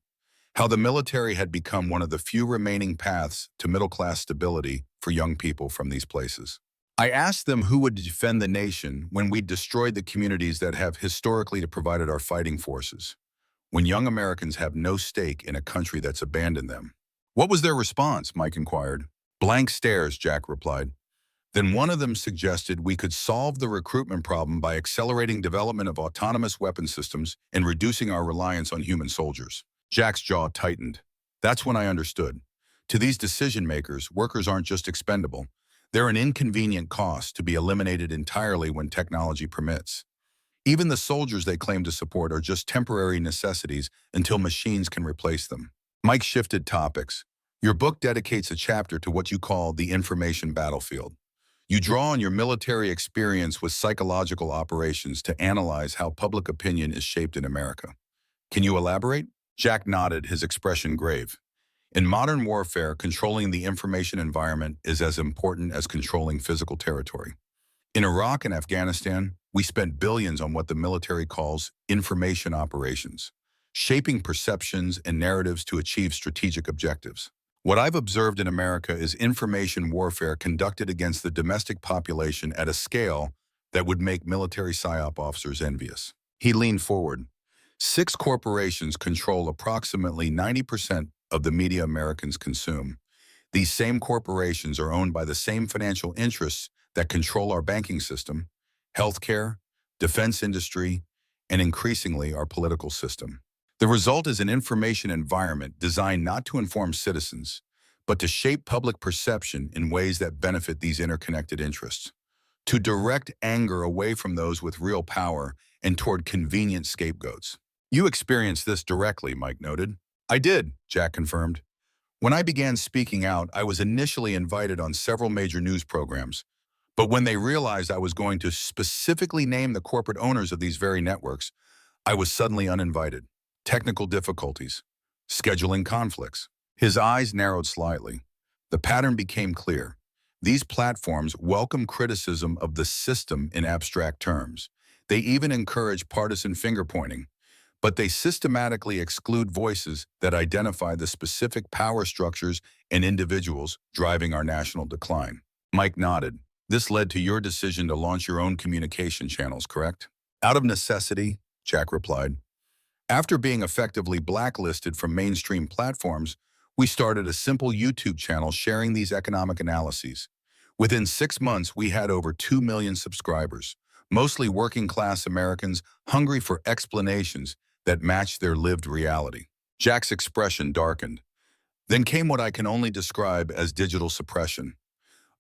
how the military had become one of the few remaining paths to middle-class stability for young people from these places. I asked them who would defend the nation when we'd destroyed the communities that have historically provided our fighting forces, when young Americans have no stake in a country that's abandoned them. What was their response? Mike inquired. Blank stares, Jack replied. Then one of them suggested we could solve the recruitment problem by accelerating development of autonomous weapon systems and reducing our reliance on human soldiers. Jack's jaw tightened. That's when I understood. To these decision makers, workers aren't just expendable. They're an inconvenient cost to be eliminated entirely when technology permits. Even the soldiers they claim to support are just temporary necessities until machines can replace them. Mike shifted topics. Your book dedicates a chapter to what you call the information battlefield. You draw on your military experience with psychological operations to analyze how public opinion is shaped in America. Can you elaborate? Jack nodded, his expression grave. In modern warfare, controlling the information environment is as important as controlling physical territory. In Iraq and Afghanistan, we spent billions on what the military calls information operations, shaping perceptions and narratives to achieve strategic objectives. What I've observed in America is information warfare conducted against the domestic population at a scale that would make military PSYOP officers envious. He leaned forward. 6 corporations control approximately 90% of the media Americans consume. These same corporations are owned by the same financial interests that control our banking system, healthcare, defense industry, and increasingly our political system. The result is an information environment designed not to inform citizens, but to shape public perception in ways that benefit these interconnected interests, to direct anger away from those with real power and toward convenient scapegoats. You experienced this directly, Mike noted. I did, Jack confirmed. When I began speaking out, I was initially invited on several major news programs, but when they realized I was going to specifically name the corporate owners of these very networks, I was suddenly uninvited. Technical difficulties, scheduling conflicts. His eyes narrowed slightly. The pattern became clear. These platforms welcome criticism of the system in abstract terms. They even encourage partisan finger-pointing, but they systematically exclude voices that identify the specific power structures and individuals driving our national decline. Mike nodded. This led to your decision to launch your own communication channels, correct? Out of necessity, Jack replied. After being effectively blacklisted from mainstream platforms, we started a simple YouTube channel sharing these economic analyses. Within 6 months, we had over 2 million subscribers, mostly working-class Americans hungry for explanations that matched their lived reality. Jack's expression darkened. Then came what I can only describe as digital suppression.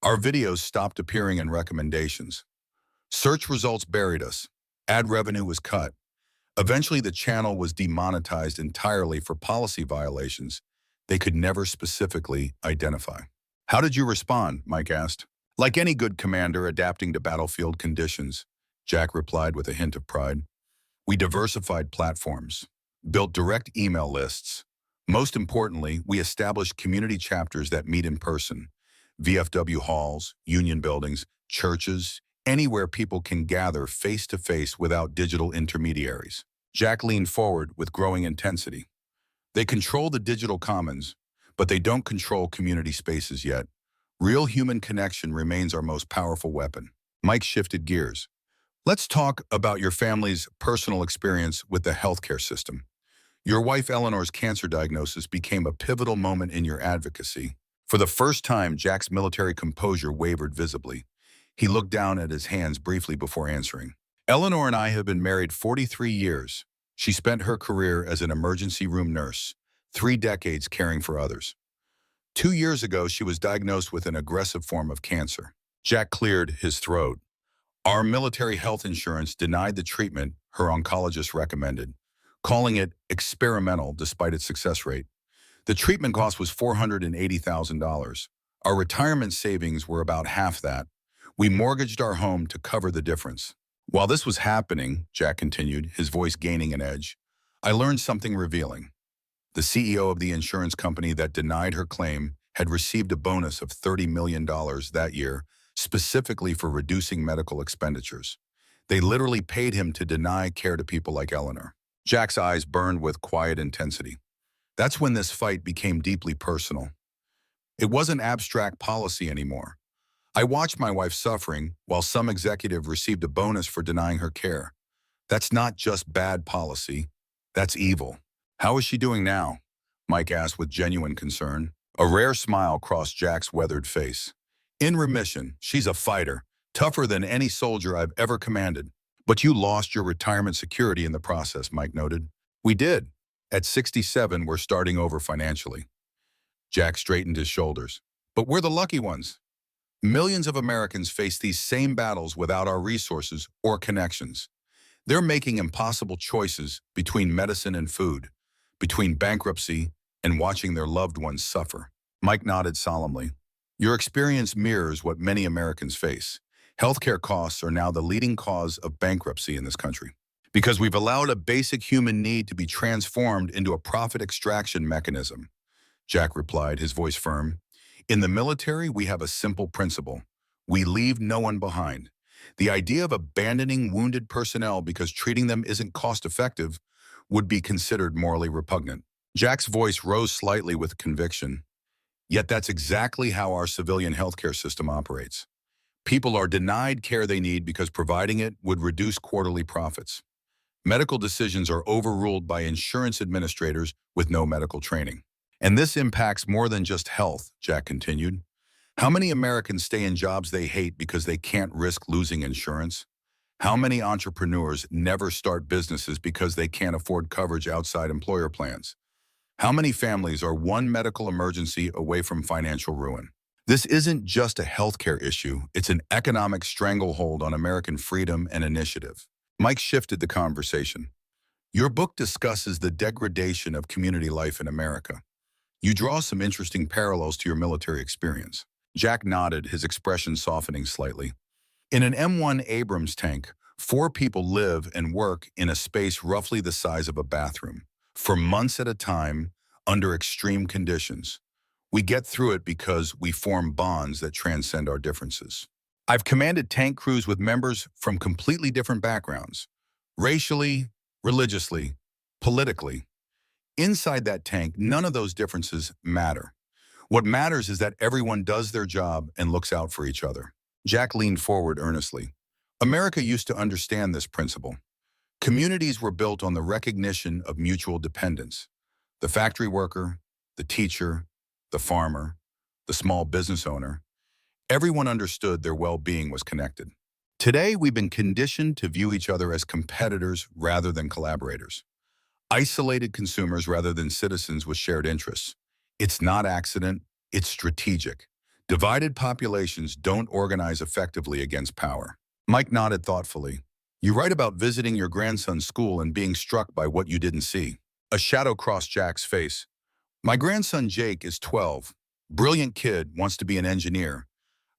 Our videos stopped appearing in recommendations. Search results buried us. Ad revenue was cut. Eventually, the channel was demonetized entirely for policy violations they could never specifically identify. How did you respond? Mike asked. Like any good commander adapting to battlefield conditions, Jack replied with a hint of pride. We diversified platforms, built direct email lists. Most importantly, we established community chapters that meet in person, VFW halls, union buildings, churches, anywhere people can gather face-to-face without digital intermediaries. Jack leaned forward with growing intensity. They control the digital commons, but they don't control community spaces yet. Real human connection remains our most powerful weapon. Mike shifted gears. Let's talk about your family's personal experience with the healthcare system. Your wife Eleanor's cancer diagnosis became a pivotal moment in your advocacy. For the first time, Jack's military composure wavered visibly. He looked down at his hands briefly before answering. Eleanor and I have been married 43 years. She spent her career as an emergency room nurse, 3 decades caring for others. 2 years ago, she was diagnosed with an aggressive form of cancer. Jack cleared his throat. Our military health insurance denied the treatment her oncologist recommended, calling it experimental despite its success rate. The treatment cost was $480,000. Our retirement savings were about half that. We mortgaged our home to cover the difference. While this was happening, Jack continued, his voice gaining an edge, I learned something revealing. The CEO of the insurance company that denied her claim had received a bonus of $30 million that year, specifically for reducing medical expenditures. They literally paid him to deny care to people like Eleanor. Jack's eyes burned with quiet intensity. That's when this fight became deeply personal. It wasn't abstract policy anymore. I watched my wife suffering while some executive received a bonus for denying her care. That's not just bad policy, that's evil. How is she doing now? Mike asked with genuine concern. A rare smile crossed Jack's weathered face. In remission, she's a fighter, tougher than any soldier I've ever commanded. But you lost your retirement security in the process, Mike noted. We did. At 67, we're starting over financially. Jack straightened his shoulders. But we're the lucky ones. Millions of Americans face these same battles without our resources or connections. They're making impossible choices between medicine and food, between bankruptcy and watching their loved ones suffer. Mike nodded solemnly. Your experience mirrors what many Americans face. Healthcare costs are now the leading cause of bankruptcy in this country, because we've allowed a basic human need to be transformed into a profit extraction mechanism. Jack replied, his voice firm. In the military, we have a simple principle. We leave no one behind. The idea of abandoning wounded personnel because treating them isn't cost-effective would be considered morally repugnant. Jack's voice rose slightly with conviction. Yet that's exactly how our civilian healthcare system operates. People are denied care they need because providing it would reduce quarterly profits. Medical decisions are overruled by insurance administrators with no medical training. And this impacts more than just health, Jack continued. How many Americans stay in jobs they hate because they can't risk losing insurance? How many entrepreneurs never start businesses because they can't afford coverage outside employer plans? How many families are one medical emergency away from financial ruin? This isn't just a healthcare issue, it's an economic stranglehold on American freedom and initiative. Mike shifted the conversation. Your book discusses the degradation of community life in America. You draw some interesting parallels to your military experience. Jack nodded, his expression softening slightly. In an M1 Abrams tank, 4 people live and work in a space roughly the size of a bathroom, for months at a time, under extreme conditions. We get through it because we form bonds that transcend our differences. I've commanded tank crews with members from completely different backgrounds, racially, religiously, politically. Inside that tank, none of those differences matter. What matters is that everyone does their job and looks out for each other. Jack leaned forward earnestly. America used to understand this principle. Communities were built on the recognition of mutual dependence. The factory worker, the teacher, the farmer, the small business owner, everyone understood their well-being was connected. Today, we've been conditioned to view each other as competitors rather than collaborators. Isolated consumers rather than citizens with shared interests. It's not accident, it's strategic. Divided populations don't organize effectively against power. Mike nodded thoughtfully. You write about visiting your grandson's school and being struck by what you didn't see. A shadow crossed Jack's face. My grandson Jake is 12. Brilliant kid, wants to be an engineer.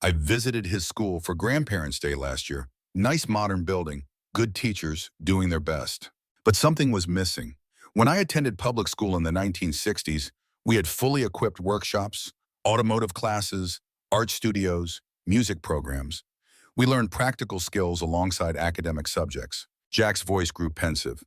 I visited his school for Grandparents' Day last year. Nice modern building, good teachers doing their best. But something was missing. When I attended public school in the 1960s, we had fully equipped workshops, automotive classes, art studios, music programs. We learned practical skills alongside academic subjects. Jack's voice grew pensive.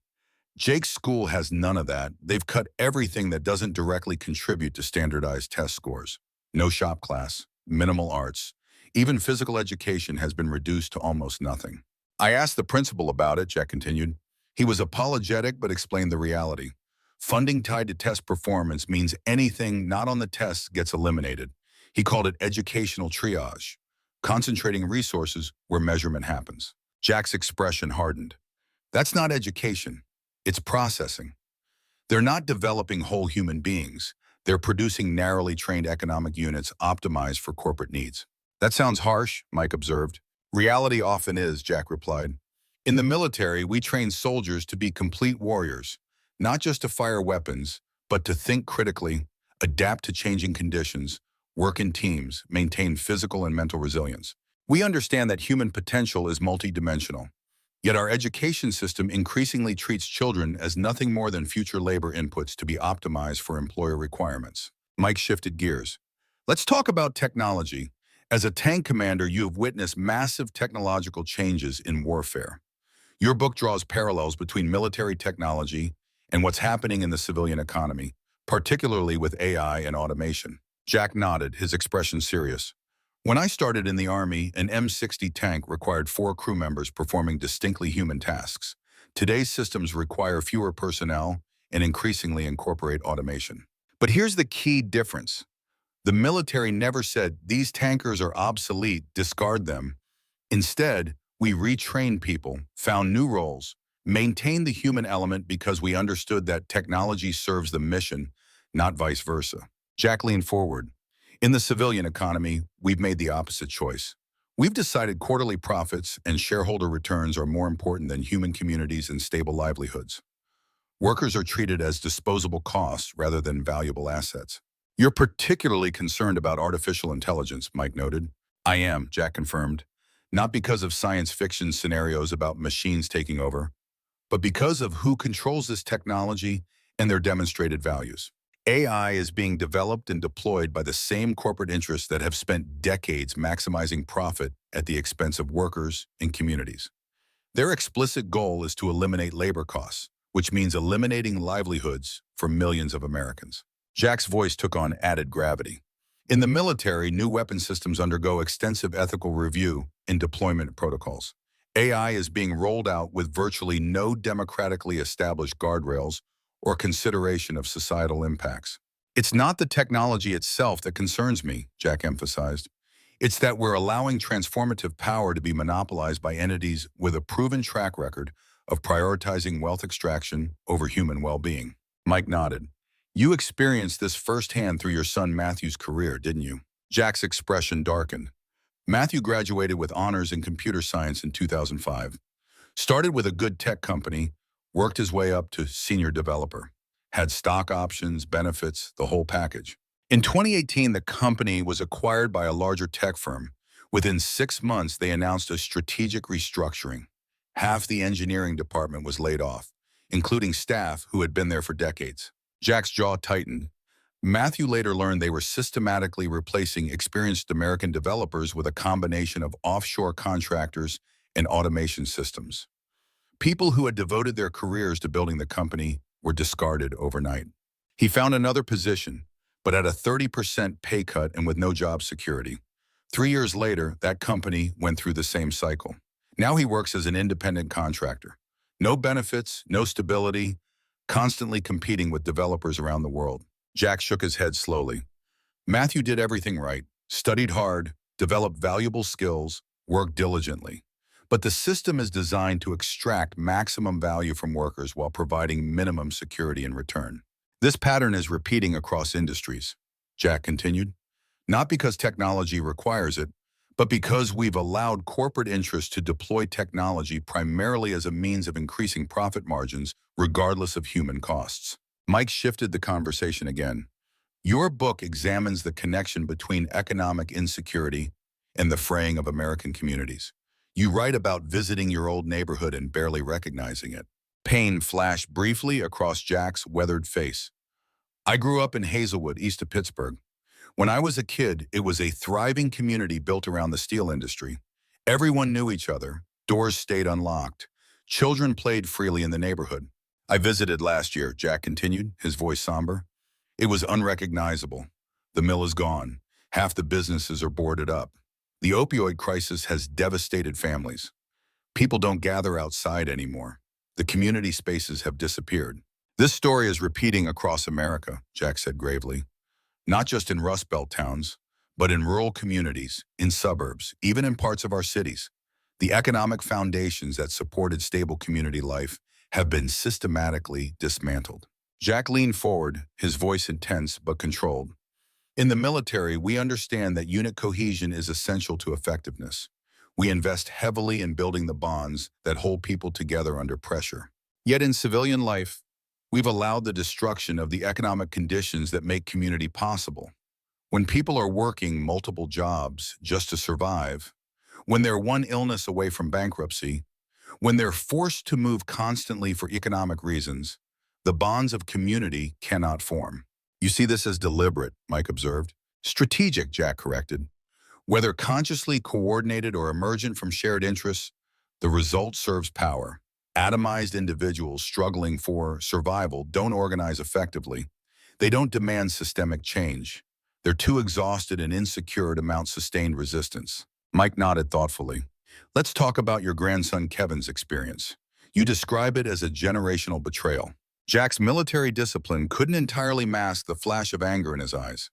Jake's school has none of that. They've cut everything that doesn't directly contribute to standardized test scores. No shop class, minimal arts. Even physical education has been reduced to almost nothing. I asked the principal about it, Jack continued. He was apologetic but explained the reality. Funding tied to test performance means anything not on the tests gets eliminated. He called it educational triage, concentrating resources where measurement happens. Jack's expression hardened. That's not education. It's processing. They're not developing whole human beings. They're producing narrowly trained economic units optimized for corporate needs. That sounds harsh, Mike observed. Reality often is, Jack replied. In the military, we train soldiers to be complete warriors, not just to fire weapons, but to think critically, adapt to changing conditions, work in teams, maintain physical and mental resilience. We understand that human potential is multidimensional. Yet our education system increasingly treats children as nothing more than future labor inputs to be optimized for employer requirements. Mike shifted gears. Let's talk about technology. As a tank commander, you have witnessed massive technological changes in warfare. Your book draws parallels between military technology and what's happening in the civilian economy, particularly with AI and automation. Jack nodded, his expression serious. When I started in the Army, an M60 tank required 4 crew members performing distinctly human tasks. Today's systems require fewer personnel and increasingly incorporate automation. But here's the key difference. The military never said, these tankers are obsolete, discard them. Instead, we retrained people, found new roles, maintained the human element because we understood that technology serves the mission, not vice versa. Jack leaned forward. In the civilian economy, we've made the opposite choice. We've decided quarterly profits and shareholder returns are more important than human communities and stable livelihoods. Workers are treated as disposable costs rather than valuable assets. You're particularly concerned about artificial intelligence, Mike noted. I am, Jack confirmed. Not because of science fiction scenarios about machines taking over, but because of who controls this technology and their demonstrated values. AI is being developed and deployed by the same corporate interests that have spent decades maximizing profit at the expense of workers and communities. Their explicit goal is to eliminate labor costs, which means eliminating livelihoods for millions of Americans. Jack's voice took on added gravity. In the military, new weapon systems undergo extensive ethical review and deployment protocols. AI is being rolled out with virtually no democratically established guardrails or consideration of societal impacts. It's not the technology itself that concerns me, Jack emphasized. It's that we're allowing transformative power to be monopolized by entities with a proven track record of prioritizing wealth extraction over human well-being. Mike nodded. You experienced this firsthand through your son Matthew's career, didn't you? Jack's expression darkened. Matthew graduated with honors in computer science in 2005. Started with a good tech company, worked his way up to senior developer. Had stock options, benefits, the whole package. In 2018, the company was acquired by a larger tech firm. Within 6 months, they announced a strategic restructuring. Half the engineering department was laid off, including staff who had been there for decades. Jack's jaw tightened. Matthew later learned they were systematically replacing experienced American developers with a combination of offshore contractors and automation systems. People who had devoted their careers to building the company were discarded overnight. He found another position, but at a 30% pay cut and with no job security. 3 years later, that company went through the same cycle. Now he works as an independent contractor. No benefits, no stability, constantly competing with developers around the world. Jack shook his head slowly. Matthew did everything right, studied hard, developed valuable skills, worked diligently. But the system is designed to extract maximum value from workers while providing minimum security in return. This pattern is repeating across industries, Jack continued. Not because technology requires it, but because we've allowed corporate interests to deploy technology primarily as a means of increasing profit margins, regardless of human costs. Mike shifted the conversation again. Your book examines the connection between economic insecurity and the fraying of American communities. You write about visiting your old neighborhood and barely recognizing it. Pain flashed briefly across Jack's weathered face. I grew up in Hazelwood, east of Pittsburgh. When I was a kid, it was a thriving community built around the steel industry. Everyone knew each other. Doors stayed unlocked. Children played freely in the neighborhood. I visited last year, Jack continued, his voice somber. It was unrecognizable. The mill is gone. Half the businesses are boarded up. The opioid crisis has devastated families. People don't gather outside anymore. The community spaces have disappeared. This story is repeating across America, Jack said gravely. Not just in Rust Belt towns, but in rural communities, in suburbs, even in parts of our cities. The economic foundations that supported stable community life have been systematically dismantled. Jack leaned forward, his voice intense but controlled. In the military, we understand that unit cohesion is essential to effectiveness. We invest heavily in building the bonds that hold people together under pressure. Yet in civilian life, we've allowed the destruction of the economic conditions that make community possible. When people are working multiple jobs just to survive, when they're one illness away from bankruptcy, when they're forced to move constantly for economic reasons, the bonds of community cannot form. You see this as deliberate, Mike observed. Strategic, Jack corrected. Whether consciously coordinated or emergent from shared interests, the result serves power. Atomized individuals struggling for survival don't organize effectively. They don't demand systemic change. They're too exhausted and insecure to mount sustained resistance. Mike nodded thoughtfully. Let's talk about your grandson Kevin's experience. You describe it as a generational betrayal. Jack's military discipline couldn't entirely mask the flash of anger in his eyes.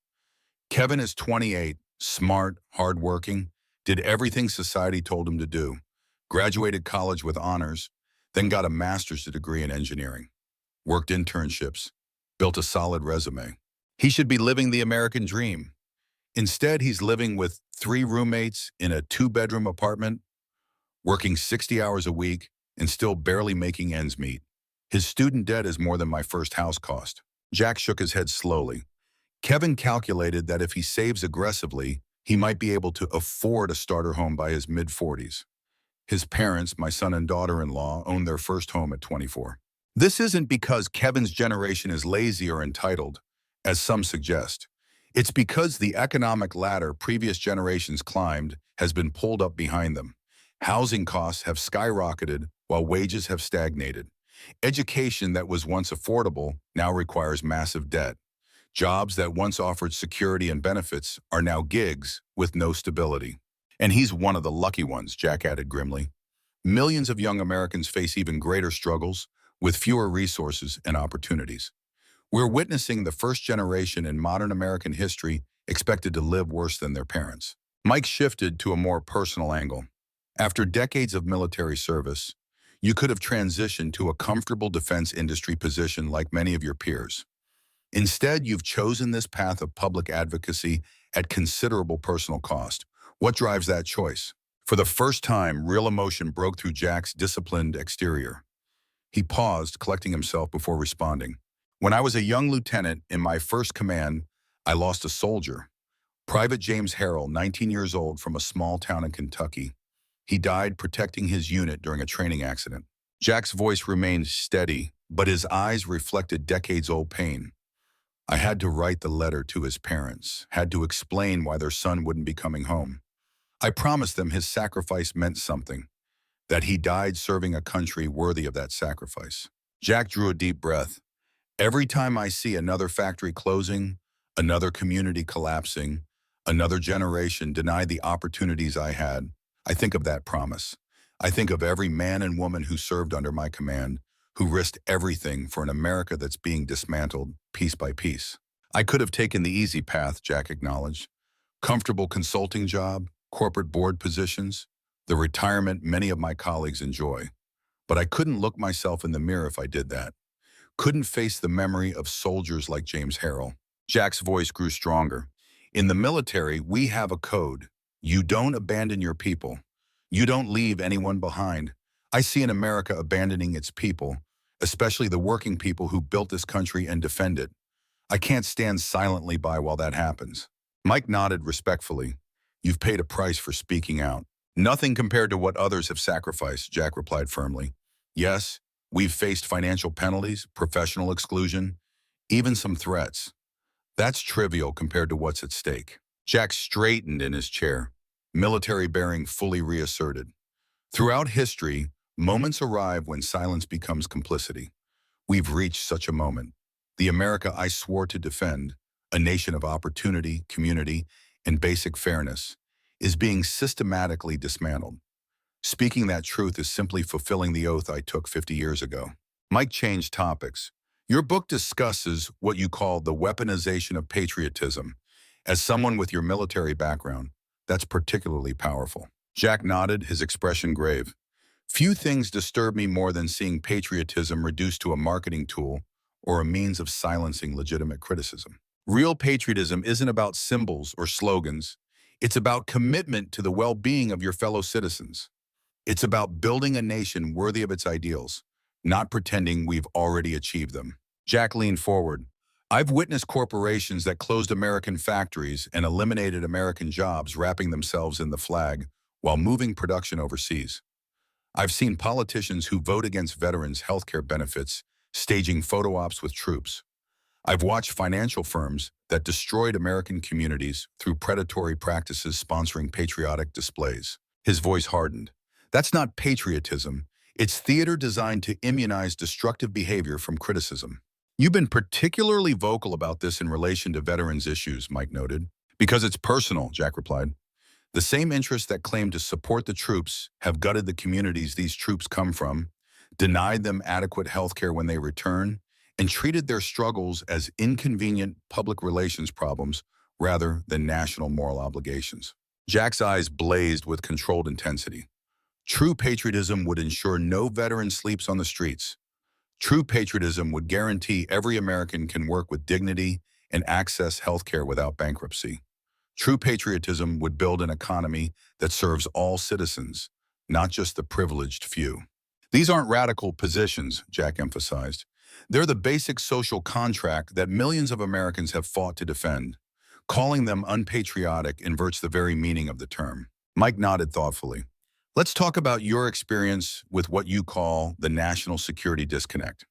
Kevin is 28, smart, hardworking, did everything society told him to do, graduated college with honors, then got a master's degree in engineering, worked internships, built a solid resume. He should be living the American dream. Instead, he's living with 3 roommates in a 2-bedroom apartment, working 60 hours a week, and still barely making ends meet. His student debt is more than my first house cost. Jack shook his head slowly. Kevin calculated that if he saves aggressively, he might be able to afford a starter home by his mid-40s. His parents, my son and daughter-in-law, owned their first home at 24. This isn't because Kevin's generation is lazy or entitled, as some suggest. It's because the economic ladder previous generations climbed has been pulled up behind them. Housing costs have skyrocketed while wages have stagnated. Education that was once affordable now requires massive debt. Jobs that once offered security and benefits are now gigs with no stability. And he's one of the lucky ones, Jack added grimly. Millions of young Americans face even greater struggles with fewer resources and opportunities. We're witnessing the first generation in modern American history expected to live worse than their parents. Mike shifted to a more personal angle. After decades of military service, you could have transitioned to a comfortable defense industry position like many of your peers. Instead, you've chosen this path of public advocacy at considerable personal cost. What drives that choice? For the first time, real emotion broke through Jack's disciplined exterior. He paused, collecting himself before responding. When I was a young lieutenant in my first command, I lost a soldier. Private James Harrell, 19 years old, from a small town in Kentucky. He died protecting his unit during a training accident. Jack's voice remained steady, but his eyes reflected decades-old pain. I had to write the letter to his parents, had to explain why their son wouldn't be coming home. I promised them his sacrifice meant something, that he died serving a country worthy of that sacrifice. Jack drew a deep breath. Every time I see another factory closing, another community collapsing, another generation denied the opportunities I had, I think of that promise. I think of every man and woman who served under my command, who risked everything for an America that's being dismantled piece by piece. I could have taken the easy path, Jack acknowledged. Comfortable consulting job, corporate board positions, the retirement many of my colleagues enjoy. But I couldn't look myself in the mirror if I did that. Couldn't face the memory of soldiers like James Harrell. Jack's voice grew stronger. In the military, we have a code. You don't abandon your people. You don't leave anyone behind. I see in America abandoning its people, especially the working people who built this country and defend it. I can't stand silently by while that happens. Mike nodded respectfully. You've paid a price for speaking out. Nothing compared to what others have sacrificed, Jack replied firmly. Yes, we've faced financial penalties, professional exclusion, even some threats. That's trivial compared to what's at stake. Jack straightened in his chair, military bearing fully reasserted. Throughout history, moments arrive when silence becomes complicity. We've reached such a moment. The America I swore to defend, a nation of opportunity, community, and basic fairness, is being systematically dismantled. Speaking that truth is simply fulfilling the oath I took 50 years ago. Mike changed topics. Your book discusses what you call the weaponization of patriotism. As someone with your military background, that's particularly powerful. Jack nodded, his expression grave. Few things disturb me more than seeing patriotism reduced to a marketing tool or a means of silencing legitimate criticism. Real patriotism isn't about symbols or slogans. It's about commitment to the well-being of your fellow citizens. It's about building a nation worthy of its ideals, not pretending we've already achieved them. Jack leaned forward. I've witnessed corporations that closed American factories and eliminated American jobs, wrapping themselves in the flag while moving production overseas. I've seen politicians who vote against veterans' healthcare benefits staging photo ops with troops. I've watched financial firms that destroyed American communities through predatory practices sponsoring patriotic displays. His voice hardened. That's not patriotism. It's theater designed to immunize destructive behavior from criticism. You've been particularly vocal about this in relation to veterans' issues, Mike noted. Because it's personal, Jack replied. The same interests that claim to support the troops have gutted the communities these troops come from, denied them adequate health care when they return, and treated their struggles as inconvenient public relations problems rather than national moral obligations. Jack's eyes blazed with controlled intensity. True patriotism would ensure no veteran sleeps on the streets. True patriotism would guarantee every American can work with dignity and access health care without bankruptcy. True patriotism would build an economy that serves all citizens, not just the privileged few. These aren't radical positions, Jack emphasized. They're the basic social contract that millions of Americans have fought to defend. Calling them unpatriotic inverts the very meaning of the term. Mike nodded thoughtfully. Let's talk about your experience with what you call the national security disconnect.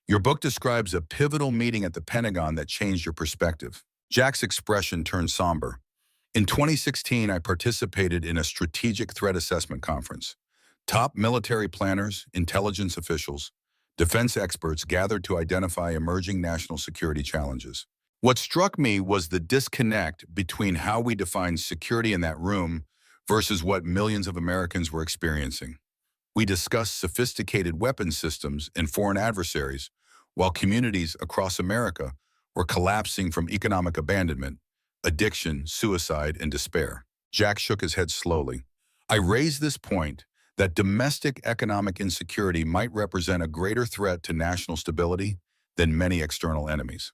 Your book describes a pivotal meeting at the Pentagon that changed your perspective. Jack's expression turned somber. In 2016, I participated in a strategic threat assessment conference. Top military planners, intelligence officials, defense experts gathered to identify emerging national security challenges. What struck me was the disconnect between how we defined security in that room versus what millions of Americans were experiencing. We discussed sophisticated weapon systems and foreign adversaries, while communities across America were collapsing from economic abandonment, addiction, suicide, and despair. Jack shook his head slowly. I raised this point that domestic economic insecurity might represent a greater threat to national stability than many external enemies.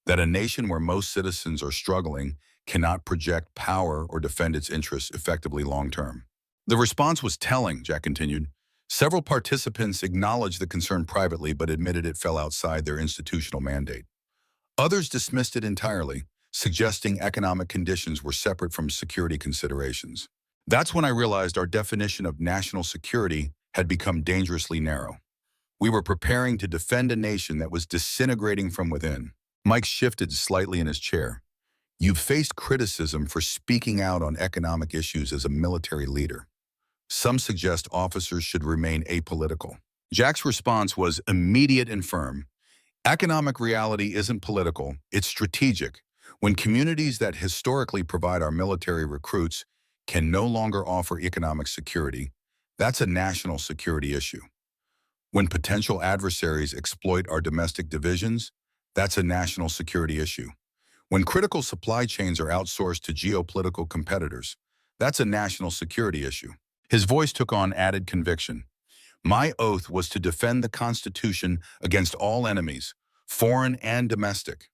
That a nation where most citizens are struggling cannot project power or defend its interests effectively long-term. The response was telling, Jack continued. Several participants acknowledged the concern privately but admitted it fell outside their institutional mandate. Others dismissed it entirely, suggesting economic conditions were separate from security considerations. That's when I realized our definition of national security had become dangerously narrow. We were preparing to defend a nation that was disintegrating from within. Mike shifted slightly in his chair. You've faced criticism for speaking out on economic issues as a military leader. Some suggest officers should remain apolitical. Jack's response was immediate and firm. Economic reality isn't political, it's strategic. When communities that historically provide our military recruits can no longer offer economic security, that's a national security issue. When potential adversaries exploit our domestic divisions, that's a national security issue. When critical supply chains are outsourced to geopolitical competitors, that's a national security issue. His voice took on added conviction. My oath was to defend the Constitution against all enemies, foreign and domestic.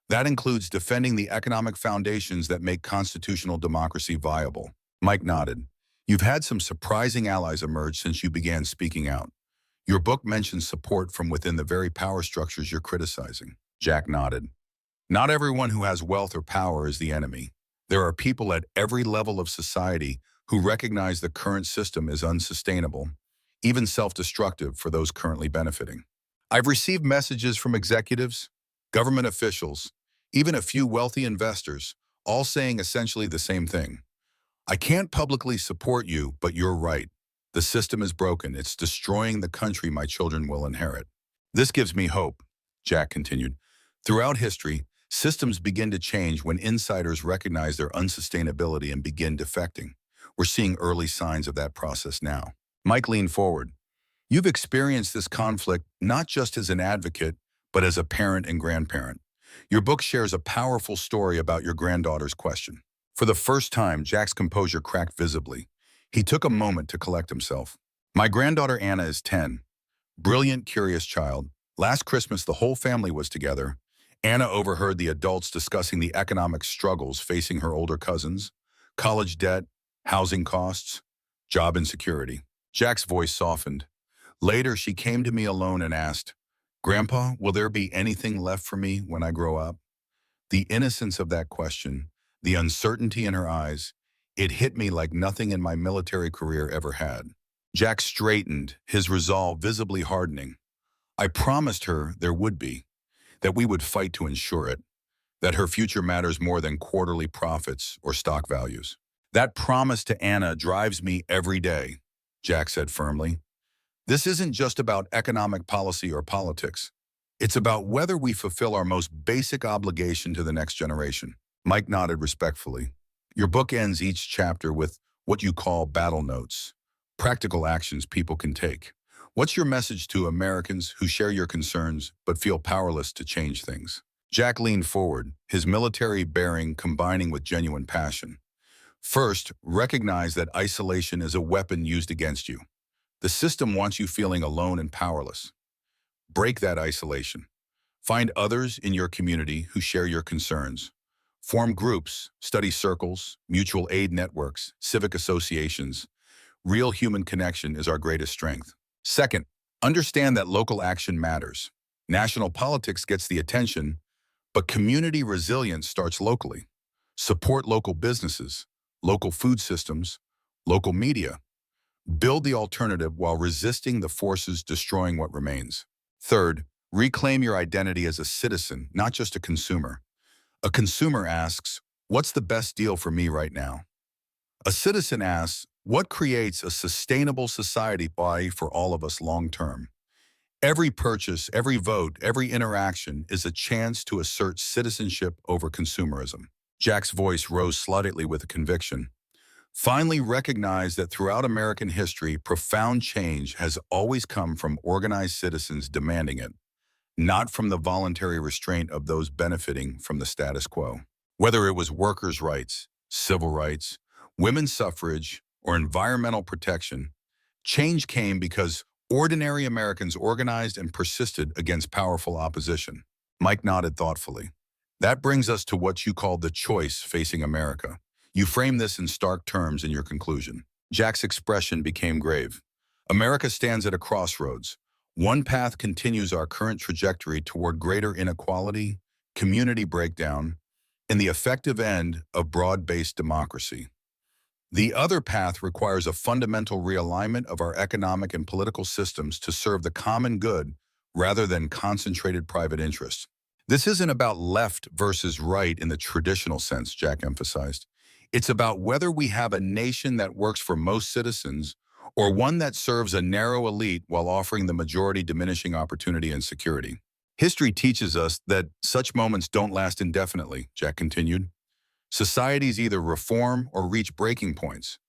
That includes defending the economic foundations that make constitutional democracy viable. Mike nodded. You've had some surprising allies emerge since you began speaking out. Your book mentions support from within the very power structures you're criticizing. Jack nodded. Not everyone who has wealth or power is the enemy. There are people at every level of society who recognize the current system is unsustainable, even self-destructive for those currently benefiting. I've received messages from executives, government officials, even a few wealthy investors, all saying essentially the same thing. I can't publicly support you, but you're right. The system is broken. It's destroying the country my children will inherit. This gives me hope, Jack continued. Throughout history, systems begin to change when insiders recognize their unsustainability and begin defecting. We're seeing early signs of that process now. Mike leaned forward. You've experienced this conflict not just as an advocate, but as a parent and grandparent. Your book shares a powerful story about your granddaughter's question. For the first time, Jack's composure cracked visibly. He took a moment to collect himself. My granddaughter Anna is 10. Brilliant, curious child. Last Christmas, the whole family was together. Anna overheard the adults discussing the economic struggles facing her older cousins, college debt, housing costs, job insecurity. Jack's voice softened. Later, she came to me alone and asked, Grandpa, will there be anything left for me when I grow up? The innocence of that question, the uncertainty in her eyes, it hit me like nothing in my military career ever had. Jack straightened, his resolve visibly hardening. I promised her there would be, that we would fight to ensure it, that her future matters more than quarterly profits or stock values. That promise to Anna drives me every day, Jack said firmly. This isn't just about economic policy or politics. It's about whether we fulfill our most basic obligation to the next generation. Mike nodded respectfully. Your book ends each chapter with what you call battle notes, practical actions people can take. What's your message to Americans who share your concerns but feel powerless to change things? Jack leaned forward, his military bearing combining with genuine passion. First, recognize that isolation is a weapon used against you. The system wants you feeling alone and powerless. Break that isolation. Find others in your community who share your concerns. Form groups, study circles, mutual aid networks, civic associations. Real human connection is our greatest strength. Second, understand that local action matters. National politics gets the attention, but community resilience starts locally. Support local businesses, local food systems, local media. Build the alternative while resisting the forces destroying what remains. Third, reclaim your identity as a citizen, not just a consumer. A consumer asks, what's the best deal for me right now? A citizen asks, what creates a sustainable society for all of us long term? Every purchase, every vote, every interaction is a chance to assert citizenship over consumerism. Jack's voice rose slightly with a conviction. Finally recognize that throughout American history, profound change has always come from organized citizens demanding it, not from the voluntary restraint of those benefiting from the status quo. Whether it was workers' rights, civil rights, women's suffrage, or environmental protection, change came because ordinary Americans organized and persisted against powerful opposition. Mike nodded thoughtfully. That brings us to what you call the choice facing America. You frame this in stark terms in your conclusion. Jack's expression became grave. America stands at a crossroads. One path continues our current trajectory toward greater inequality, community breakdown, and the effective end of broad-based democracy. The other path requires a fundamental realignment of our economic and political systems to serve the common good rather than concentrated private interests. This isn't about left versus right in the traditional sense, Jack emphasized. It's about whether we have a nation that works for most citizens or one that serves a narrow elite while offering the majority diminishing opportunity and security. History teaches us that such moments don't last indefinitely, Jack continued. Societies either reform or reach breaking points.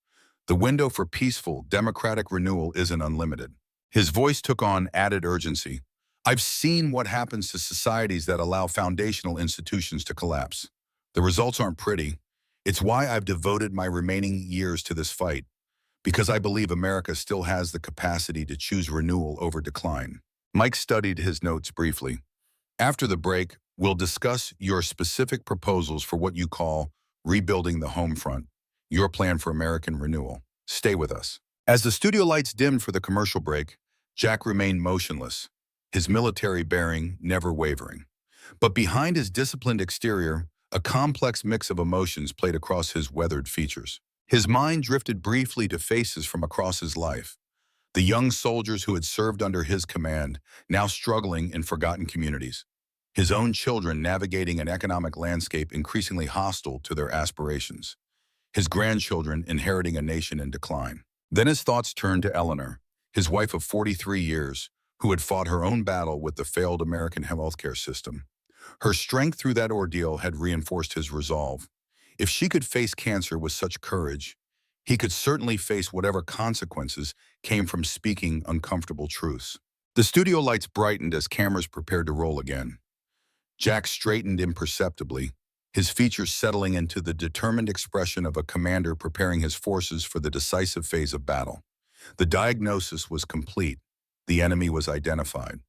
The window for peaceful, democratic renewal isn't unlimited. His voice took on added urgency. I've seen what happens to societies that allow foundational institutions to collapse. The results aren't pretty. It's why I've devoted my remaining years to this fight, because I believe America still has the capacity to choose renewal over decline. Mike studied his notes briefly. After the break, we'll discuss your specific proposals for what you call rebuilding the home front, your plan for American renewal. Stay with us. As the studio lights dimmed for the commercial break, Jack remained motionless, his military bearing never wavering. But behind his disciplined exterior, a complex mix of emotions played across his weathered features. His mind drifted briefly to faces from across his life. The young soldiers who had served under his command, now struggling in forgotten communities. His own children navigating an economic landscape increasingly hostile to their aspirations. His grandchildren inheriting a nation in decline. Then his thoughts turned to Eleanor, his wife of 43 years, who had fought her own battle with the failed American healthcare system. Her strength through that ordeal had reinforced his resolve. If she could face cancer with such courage, he could certainly face whatever consequences came from speaking uncomfortable truths. The studio lights brightened as cameras prepared to roll again. Jack straightened imperceptibly, his features settling into the determined expression of a commander preparing his forces for the decisive phase of battle. The diagnosis was complete. The enemy was identified.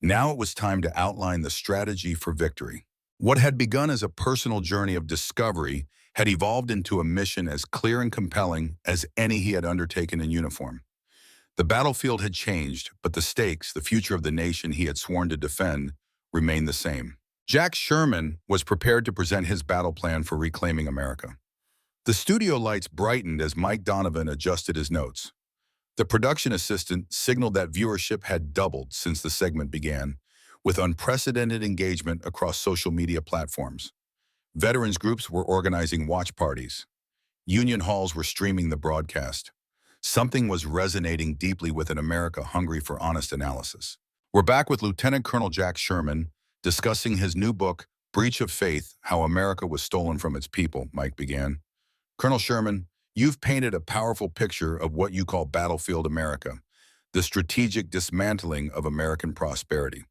Now it was time to outline the strategy for victory. What had begun as a personal journey of discovery had evolved into a mission as clear and compelling as any he had undertaken in uniform. The battlefield had changed, but the stakes, the future of the nation he had sworn to defend, remained the same. Jack Sherman was prepared to present his battle plan for reclaiming America. The studio lights brightened as Mike Donovan adjusted his notes. The production assistant signaled that viewership had doubled since the segment began, with unprecedented engagement across social media platforms. Veterans groups were organizing watch parties. Union halls were streaming the broadcast. Something was resonating deeply with an America hungry for honest analysis. We're back with Lieutenant Colonel Jack Sherman, discussing his new book, Breach of Faith, How America Was Stolen from Its People, Mike began. Colonel Sherman, you've painted a powerful picture of what you call battlefield America, the strategic dismantling of American prosperity.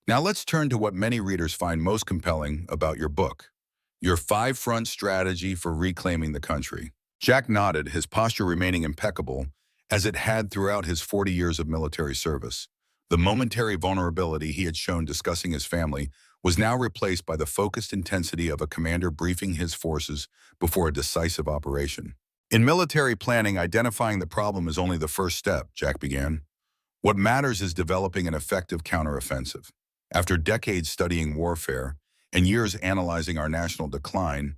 Now let's turn to what many readers find most compelling about your book, your five-front strategy for reclaiming the country. Jack nodded, his posture remaining impeccable, as it had throughout his 40 years of military service. The momentary vulnerability he had shown discussing his family was now replaced by the focused intensity of a commander briefing his forces before a decisive operation. In military planning, identifying the problem is only the first step, Jack began. What matters is developing an effective counteroffensive. After decades studying warfare and years analyzing our national decline,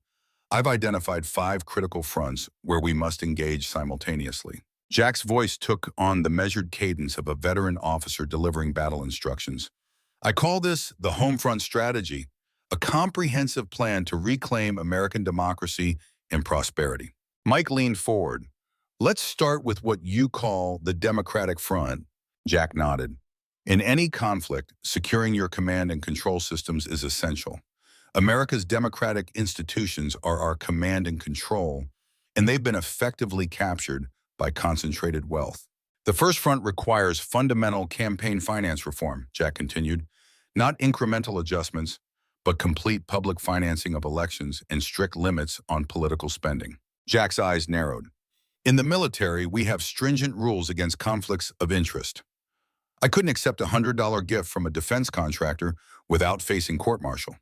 I've identified 5 critical fronts where we must engage simultaneously. Jack's voice took on the measured cadence of a veteran officer delivering battle instructions. I call this the home front strategy, a comprehensive plan to reclaim American democracy and prosperity. Mike leaned forward. Let's start with what you call the Democratic Front. Jack nodded. In any conflict, securing your command and control systems is essential. America's democratic institutions are our command and control, and they've been effectively captured by concentrated wealth. The first front requires fundamental campaign finance reform, Jack continued, not incremental adjustments, but complete public financing of elections and strict limits on political spending. Jack's eyes narrowed. In the military, we have stringent rules against conflicts of interest. I couldn't accept a $100 gift from a defense contractor without facing court-martial.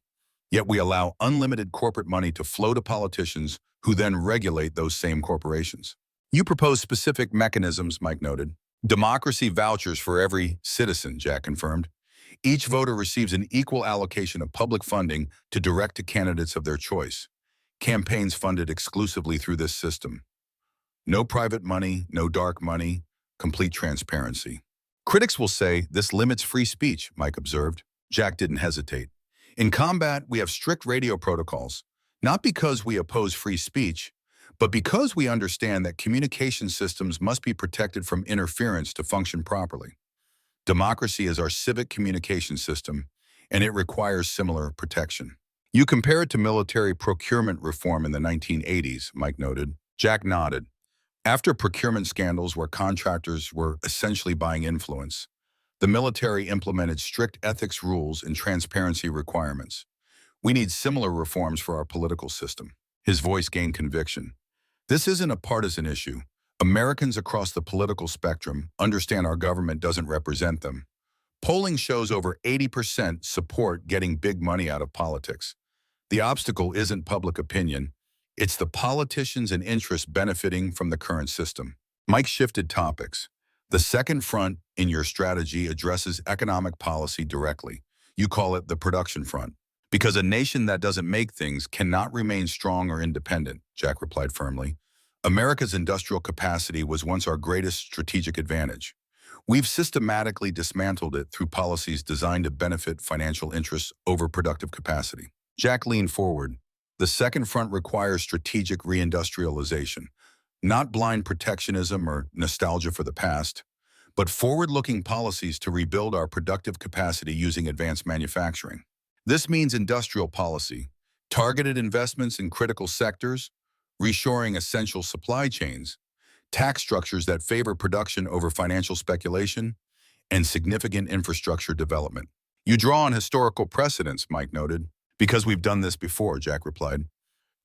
Yet we allow unlimited corporate money to flow to politicians who then regulate those same corporations. You propose specific mechanisms, Mike noted. Democracy vouchers for every citizen, Jack confirmed. Each voter receives an equal allocation of public funding to direct to candidates of their choice. Campaigns funded exclusively through this system. No private money, no dark money, complete transparency. Critics will say this limits free speech, Mike observed. Jack didn't hesitate. In combat, we have strict radio protocols, not because we oppose free speech, but because we understand that communication systems must be protected from interference to function properly. Democracy is our civic communication system, and it requires similar protection. You compare it to military procurement reform in the 1980s, Mike noted. Jack nodded. After procurement scandals where contractors were essentially buying influence, the military implemented strict ethics rules and transparency requirements. We need similar reforms for our political system. His voice gained conviction. This isn't a partisan issue. Americans across the political spectrum understand our government doesn't represent them. Polling shows over 80% support getting big money out of politics. The obstacle isn't public opinion. It's the politicians and interests benefiting from the current system. Mike shifted topics. The second front in your strategy addresses economic policy directly. You call it the production front. Because a nation that doesn't make things cannot remain strong or independent, Jack replied firmly. America's industrial capacity was once our greatest strategic advantage. We've systematically dismantled it through policies designed to benefit financial interests over productive capacity. Jack leaned forward. The second front requires strategic reindustrialization, not blind protectionism or nostalgia for the past, but forward-looking policies to rebuild our productive capacity using advanced manufacturing. This means industrial policy, targeted investments in critical sectors, reshoring essential supply chains, tax structures that favor production over financial speculation, and significant infrastructure development. You draw on historical precedents, Mike noted. Because we've done this before, Jack replied.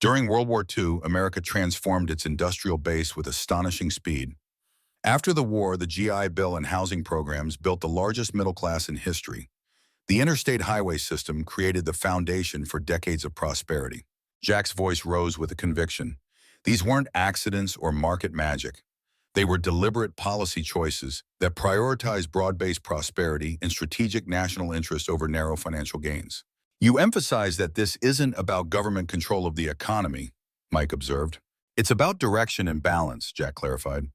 During World War II, America transformed its industrial base with astonishing speed. After the war, the GI Bill and housing programs built the largest middle class in history. The interstate highway system created the foundation for decades of prosperity. Jack's voice rose with a conviction. These weren't accidents or market magic. They were deliberate policy choices that prioritized broad-based prosperity and strategic national interest over narrow financial gains. You emphasize that this isn't about government control of the economy, Mike observed. It's about direction and balance, Jack clarified.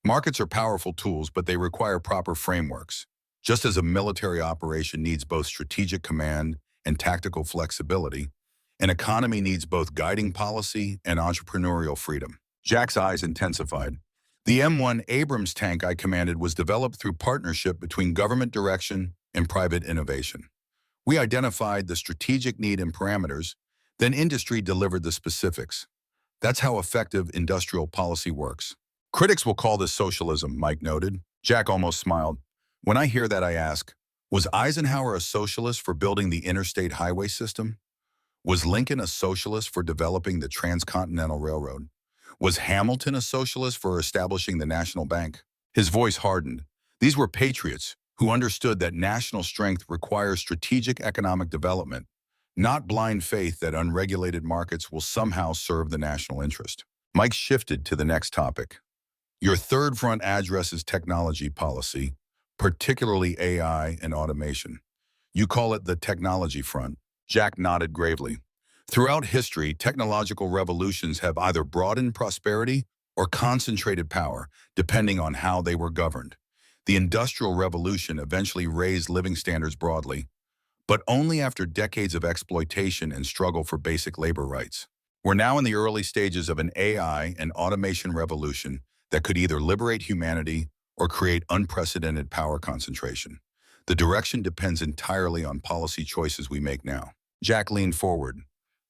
Markets are powerful tools, but they require proper frameworks. Just as a military operation needs both strategic command and tactical flexibility, an economy needs both guiding policy and entrepreneurial freedom. Jack's eyes intensified. The M1 Abrams tank I commanded was developed through partnership between government direction and private innovation. We identified the strategic need and parameters, then industry delivered the specifics. That's how effective industrial policy works. Critics will call this socialism, Mike noted. Jack almost smiled. When I hear that, I ask, was Eisenhower a socialist for building the interstate highway system? Was Lincoln a socialist for developing the Transcontinental Railroad? Was Hamilton a socialist for establishing the National Bank? His voice hardened. These were patriots who understood that national strength requires strategic economic development, not blind faith that unregulated markets will somehow serve the national interest. Mike shifted to the next topic. Your third front addresses technology policy, particularly AI and automation. You call it the technology front. Jack nodded gravely. Throughout history, technological revolutions have either broadened prosperity or concentrated power, depending on how they were governed. The Industrial Revolution eventually raised living standards broadly, but only after decades of exploitation and struggle for basic labor rights. We're now in the early stages of an AI and automation revolution that could either liberate humanity or create unprecedented power concentration. The direction depends entirely on policy choices we make now. Jack leaned forward.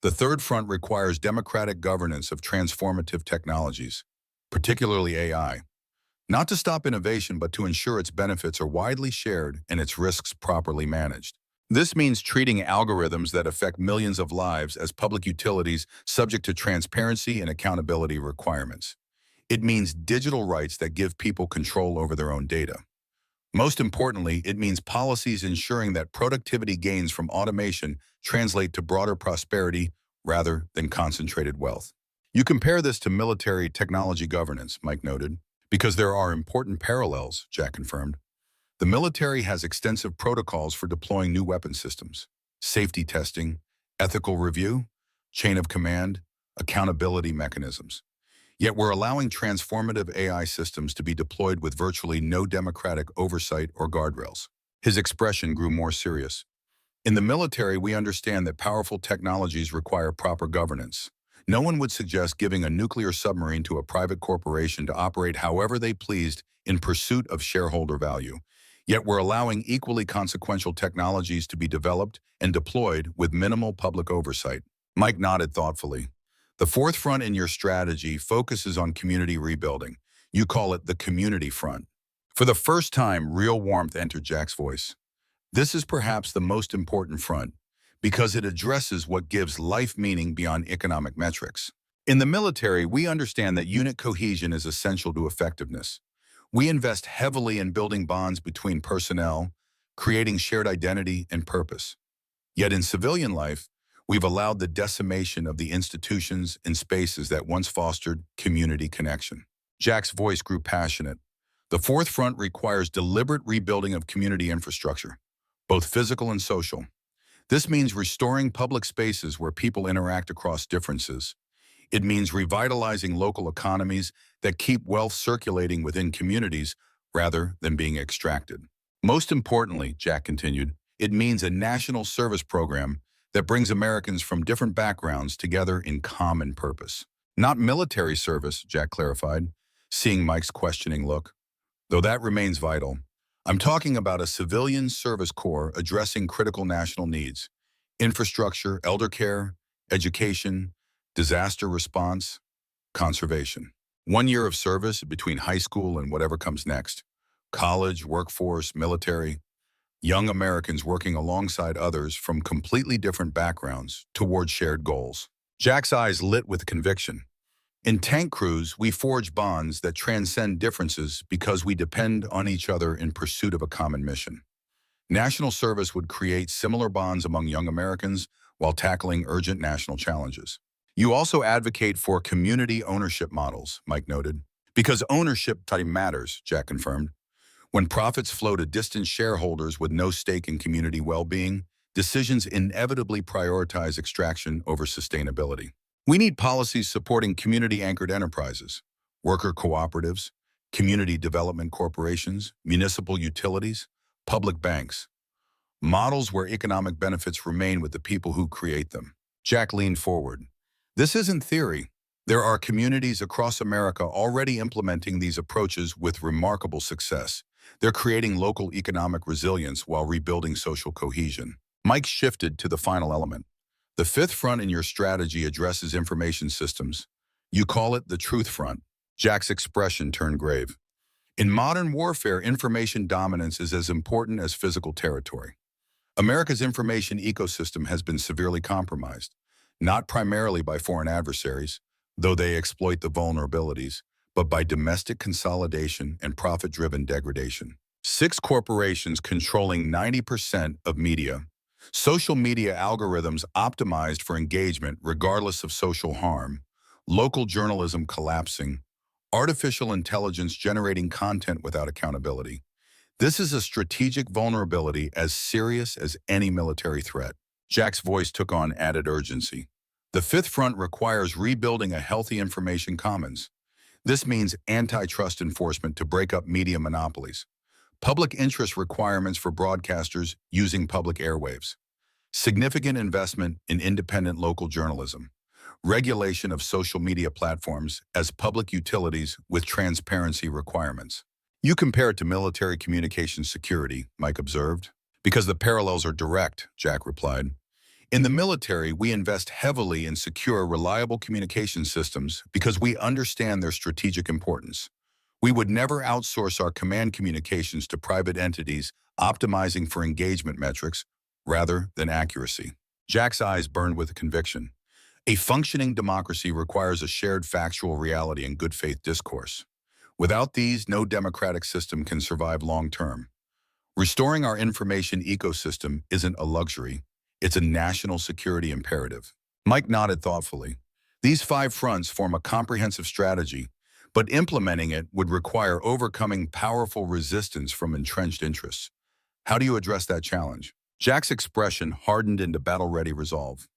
The third front requires democratic governance of transformative technologies, particularly AI, not to stop innovation, but to ensure its benefits are widely shared and its risks properly managed. This means treating algorithms that affect millions of lives as public utilities subject to transparency and accountability requirements. It means digital rights that give people control over their own data. Most importantly, it means policies ensuring that productivity gains from automation translate to broader prosperity rather than concentrated wealth. You compare this to military technology governance, Mike noted, because there are important parallels, Jack confirmed. The military has extensive protocols for deploying new weapon systems, safety testing, ethical review, chain of command, accountability mechanisms. Yet we're allowing transformative AI systems to be deployed with virtually no democratic oversight or guardrails. His expression grew more serious. In the military, we understand that powerful technologies require proper governance. No one would suggest giving a nuclear submarine to a private corporation to operate however they pleased in pursuit of shareholder value. Yet we're allowing equally consequential technologies to be developed and deployed with minimal public oversight. Mike nodded thoughtfully. The fourth front in your strategy focuses on community rebuilding. You call it the community front. For the first time, real warmth entered Jack's voice. This is perhaps the most important front because it addresses what gives life meaning beyond economic metrics. In the military, we understand that unit cohesion is essential to effectiveness. We invest heavily in building bonds between personnel, creating shared identity and purpose. Yet in civilian life, we've allowed the decimation of the institutions and spaces that once fostered community connection. Jack's voice grew passionate. The fourth front requires deliberate rebuilding of community infrastructure, both physical and social. This means restoring public spaces where people interact across differences. It means revitalizing local economies that keep wealth circulating within communities rather than being extracted. Most importantly, Jack continued, it means a national service program that brings Americans from different backgrounds together in common purpose. Not military service, Jack clarified, seeing Mike's questioning look. Though that remains vital, I'm talking about a civilian service corps addressing critical national needs: infrastructure, elder care, education, disaster response, conservation. 1 year of service between high school and whatever comes next. College, workforce, military. Young Americans working alongside others from completely different backgrounds toward shared goals. Jack's eyes lit with conviction. In tank crews, we forge bonds that transcend differences because we depend on each other in pursuit of a common mission. National service would create similar bonds among young Americans while tackling urgent national challenges. You also advocate for community ownership models, Mike noted. Because ownership matters, Jack confirmed. When profits flow to distant shareholders with no stake in community well-being, decisions inevitably prioritize extraction over sustainability. We need policies supporting community-anchored enterprises, worker cooperatives, community development corporations, municipal utilities, public banks. Models where economic benefits remain with the people who create them. Jack leaned forward. This isn't theory. There are communities across America already implementing these approaches with remarkable success. They're creating local economic resilience while rebuilding social cohesion. Mike shifted to the final element. The fifth front in your strategy addresses information systems. You call it the truth front. Jack's expression turned grave. In modern warfare, information dominance is as important as physical territory. America's information ecosystem has been severely compromised, not primarily by foreign adversaries, though they exploit the vulnerabilities, but by domestic consolidation and profit-driven degradation. 6 corporations controlling 90% of media, social media algorithms optimized for engagement regardless of social harm, local journalism collapsing, artificial intelligence generating content without accountability. This is a strategic vulnerability as serious as any military threat. Jack's voice took on added urgency. The fifth front requires rebuilding a healthy information commons. This means antitrust enforcement to break up media monopolies, public interest requirements for broadcasters using public airwaves, significant investment in independent local journalism, regulation of social media platforms as public utilities with transparency requirements. You compare it to military communications security, Mike observed. Because the parallels are direct, Jack replied. In the military, we invest heavily in secure, reliable communication systems because we understand their strategic importance. We would never outsource our command communications to private entities optimizing for engagement metrics rather than accuracy. Jack's eyes burned with conviction. A functioning democracy requires a shared factual reality and good faith discourse. Without these, no democratic system can survive long term. Restoring our information ecosystem isn't a luxury, it's a national security imperative. Mike nodded thoughtfully. These 5 fronts form a comprehensive strategy, but implementing it would require overcoming powerful resistance from entrenched interests. How do you address that challenge? Jack's expression hardened into battle-ready resolve.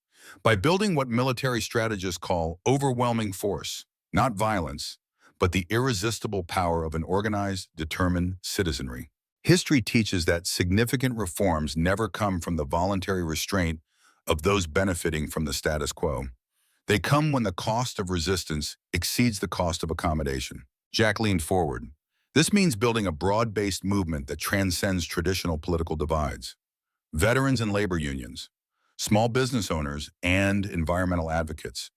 By building what military strategists call overwhelming force, not violence, but the irresistible power of an organized, determined citizenry. History teaches that significant reforms never come from the voluntary restraint of those benefiting from the status quo. They come when the cost of resistance exceeds the cost of accommodation. Jack leaned forward. This means building a broad-based movement that transcends traditional political divides. Veterans and labor unions, small business owners and environmental advocates,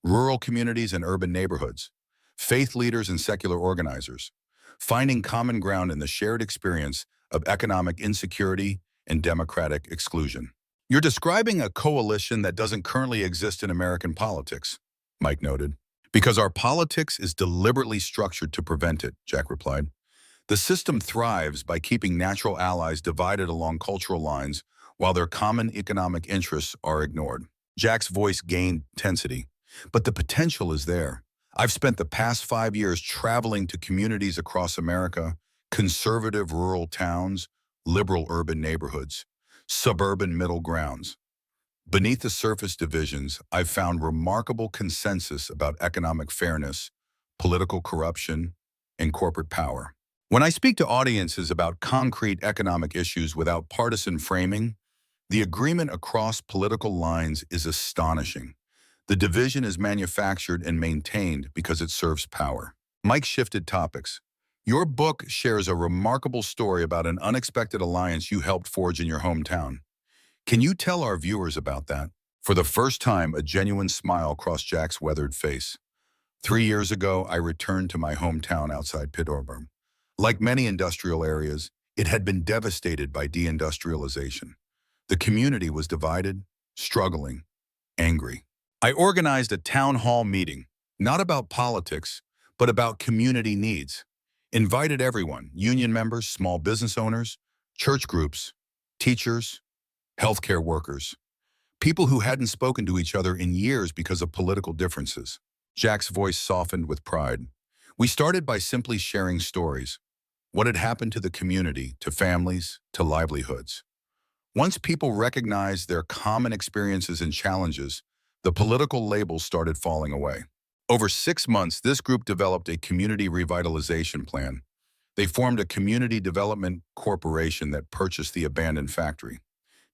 rural communities and urban neighborhoods, faith leaders and secular organizers, finding common ground in the shared experience of economic insecurity and democratic exclusion. You're describing a coalition that doesn't currently exist in American politics, Mike noted. Because our politics is deliberately structured to prevent it, Jack replied. The system thrives by keeping natural allies divided along cultural lines while their common economic interests are ignored. Jack's voice gained intensity, but the potential is there. I've spent the past 5 years traveling to communities across America, conservative rural towns, liberal urban neighborhoods, suburban middle grounds. Beneath the surface divisions, I've found remarkable consensus about economic fairness, political corruption, and corporate power. When I speak to audiences about concrete economic issues without partisan framing, the agreement across political lines is astonishing. The division is manufactured and maintained because it serves power. Mike shifted topics. Your book shares a remarkable story about an unexpected alliance you helped forge in your hometown. Can you tell our viewers about that? For the first time, a genuine smile crossed Jack's weathered face. 3 years ago, I returned to my hometown outside Pittsburgh. Like many industrial areas, it had been devastated by deindustrialization. The community was divided, struggling, angry. I organized a town hall meeting, not about politics, but about community needs. Invited everyone, union members, small business owners, church groups, teachers, healthcare workers, people who hadn't spoken to each other in years because of political differences. Jack's voice softened with pride. We started by simply sharing stories, what had happened to the community, to families, to livelihoods. Once people recognized their common experiences and challenges, the political labels started falling away. Over 6 months, this group developed a community revitalization plan. They formed a community development corporation that purchased the abandoned factory.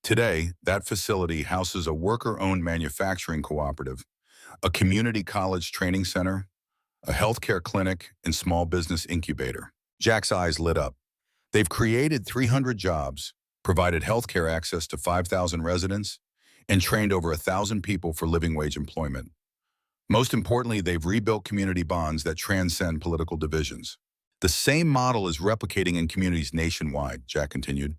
Today, that facility houses a worker-owned manufacturing cooperative, a community college training center, a healthcare clinic, and small business incubator. Jack's eyes lit up. They've created 300 jobs, provided healthcare access to 5,000 residents, and trained over 1,000 people for living wage employment. Most importantly, they've rebuilt community bonds that transcend political divisions. The same model is replicating in communities nationwide, Jack continued.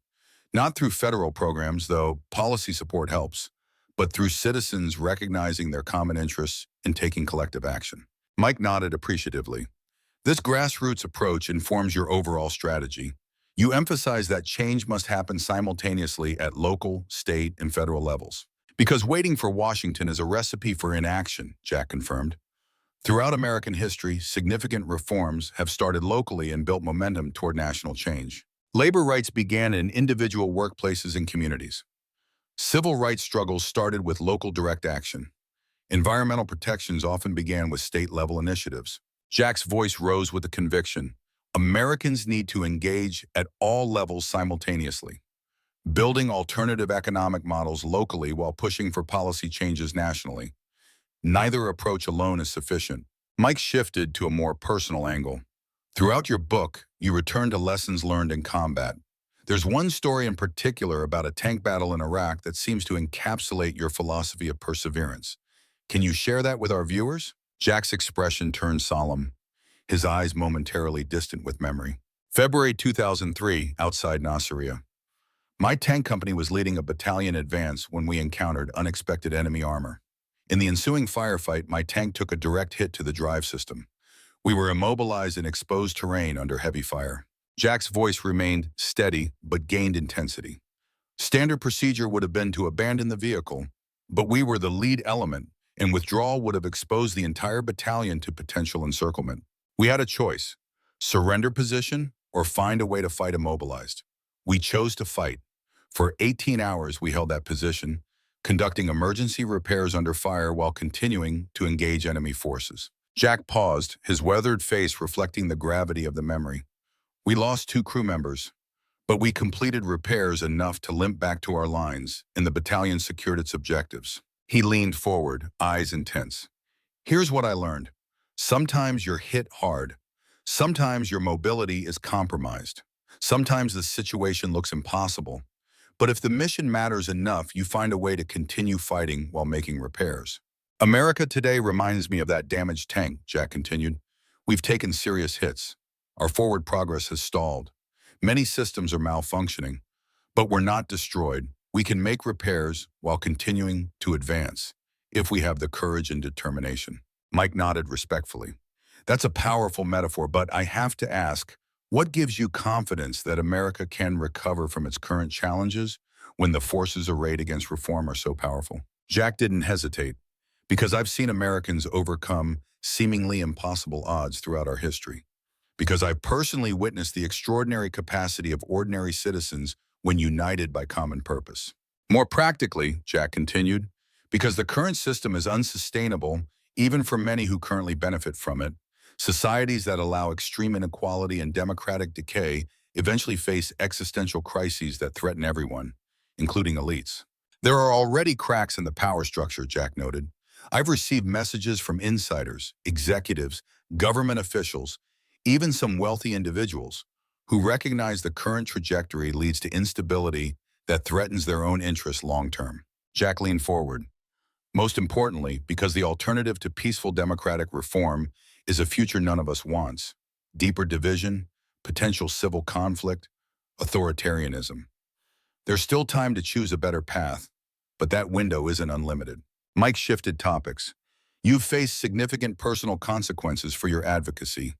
Not through federal programs, though policy support helps, but through citizens recognizing their common interests and taking collective action. Mike nodded appreciatively. This grassroots approach informs your overall strategy. You emphasize that change must happen simultaneously at local, state, and federal levels. Because waiting for Washington is a recipe for inaction, Jack confirmed. Throughout American history, significant reforms have started locally and built momentum toward national change. Labor rights began in individual workplaces and communities. Civil rights struggles started with local direct action. Environmental protections often began with state-level initiatives. Jack's voice rose with the conviction. Americans need to engage at all levels simultaneously, building alternative economic models locally while pushing for policy changes nationally. Neither approach alone is sufficient. Mike shifted to a more personal angle. Throughout your book, you return to lessons learned in combat. There's one story in particular about a tank battle in Iraq that seems to encapsulate your philosophy of perseverance. Can you share that with our viewers? Jack's expression turned solemn, his eyes momentarily distant with memory. February 2003, outside Nasiriyah. My tank company was leading a battalion advance when we encountered unexpected enemy armor. In the ensuing firefight, my tank took a direct hit to the drive system. We were immobilized in exposed terrain under heavy fire. Jack's voice remained steady but gained intensity. Standard procedure would have been to abandon the vehicle, but we were the lead element, and withdrawal would have exposed the entire battalion to potential encirclement. We had a choice: surrender position or find a way to fight immobilized. We chose to fight. For 18 hours, we held that position, conducting emergency repairs under fire while continuing to engage enemy forces. Jack paused, his weathered face reflecting the gravity of the memory. We lost 2 crew members, but we completed repairs enough to limp back to our lines, and the battalion secured its objectives. He leaned forward, eyes intense. Here's what I learned. Sometimes you're hit hard. Sometimes your mobility is compromised. Sometimes the situation looks impossible. But if the mission matters enough, you find a way to continue fighting while making repairs. America today reminds me of that damaged tank, Jack continued. We've taken serious hits. Our forward progress has stalled. Many systems are malfunctioning, but we're not destroyed. We can make repairs while continuing to advance, if we have the courage and determination. Mike nodded respectfully. That's a powerful metaphor, but I have to ask, what gives you confidence that America can recover from its current challenges when the forces arrayed against reform are so powerful? Jack didn't hesitate, because I've seen Americans overcome seemingly impossible odds throughout our history. Because I've personally witnessed the extraordinary capacity of ordinary citizens when united by common purpose. More practically, Jack continued, because the current system is unsustainable, even for many who currently benefit from it, societies that allow extreme inequality and democratic decay eventually face existential crises that threaten everyone, including elites. There are already cracks in the power structure, Jack noted. I've received messages from insiders, executives, government officials, even some wealthy individuals who recognize the current trajectory leads to instability that threatens their own interests long-term. Jack leaned forward. Most importantly, because the alternative to peaceful democratic reform is a future none of us wants: deeper division, potential civil conflict, authoritarianism. There's still time to choose a better path, but that window isn't unlimited. Mike shifted topics. You've faced significant personal consequences for your advocacy.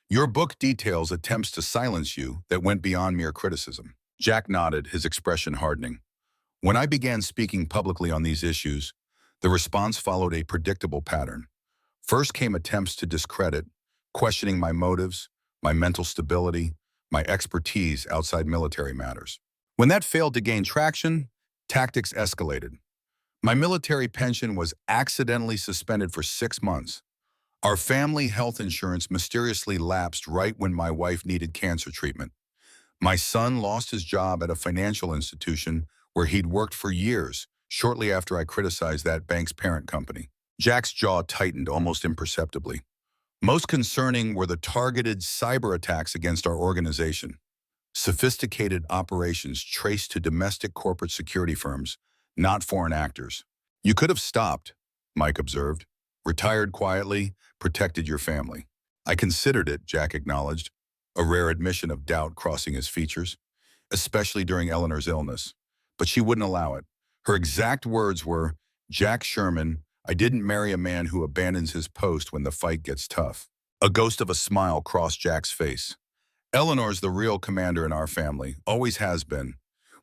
Your book details attempts to silence you that went beyond mere criticism. Jack nodded, his expression hardening. When I began speaking publicly on these issues, the response followed a predictable pattern. First came attempts to discredit, questioning my motives, my mental stability, my expertise outside military matters. When that failed to gain traction, tactics escalated. My military pension was accidentally suspended for 6 months. Our family health insurance mysteriously lapsed right when my wife needed cancer treatment. My son lost his job at a financial institution where he'd worked for years, shortly after I criticized that bank's parent company. Jack's jaw tightened almost imperceptibly. Most concerning were the targeted cyber attacks against our organization. Sophisticated operations traced to domestic corporate security firms, not foreign actors. You could have stopped, Mike observed. Retired quietly, protected your family. I considered it, Jack acknowledged, a rare admission of doubt crossing his features, especially during Eleanor's illness. But she wouldn't allow it. Her exact words were, Jack Sherman, I didn't marry a man who abandons his post when the fight gets tough. A ghost of a smile crossed Jack's face. Eleanor's the real commander in our family, always has been.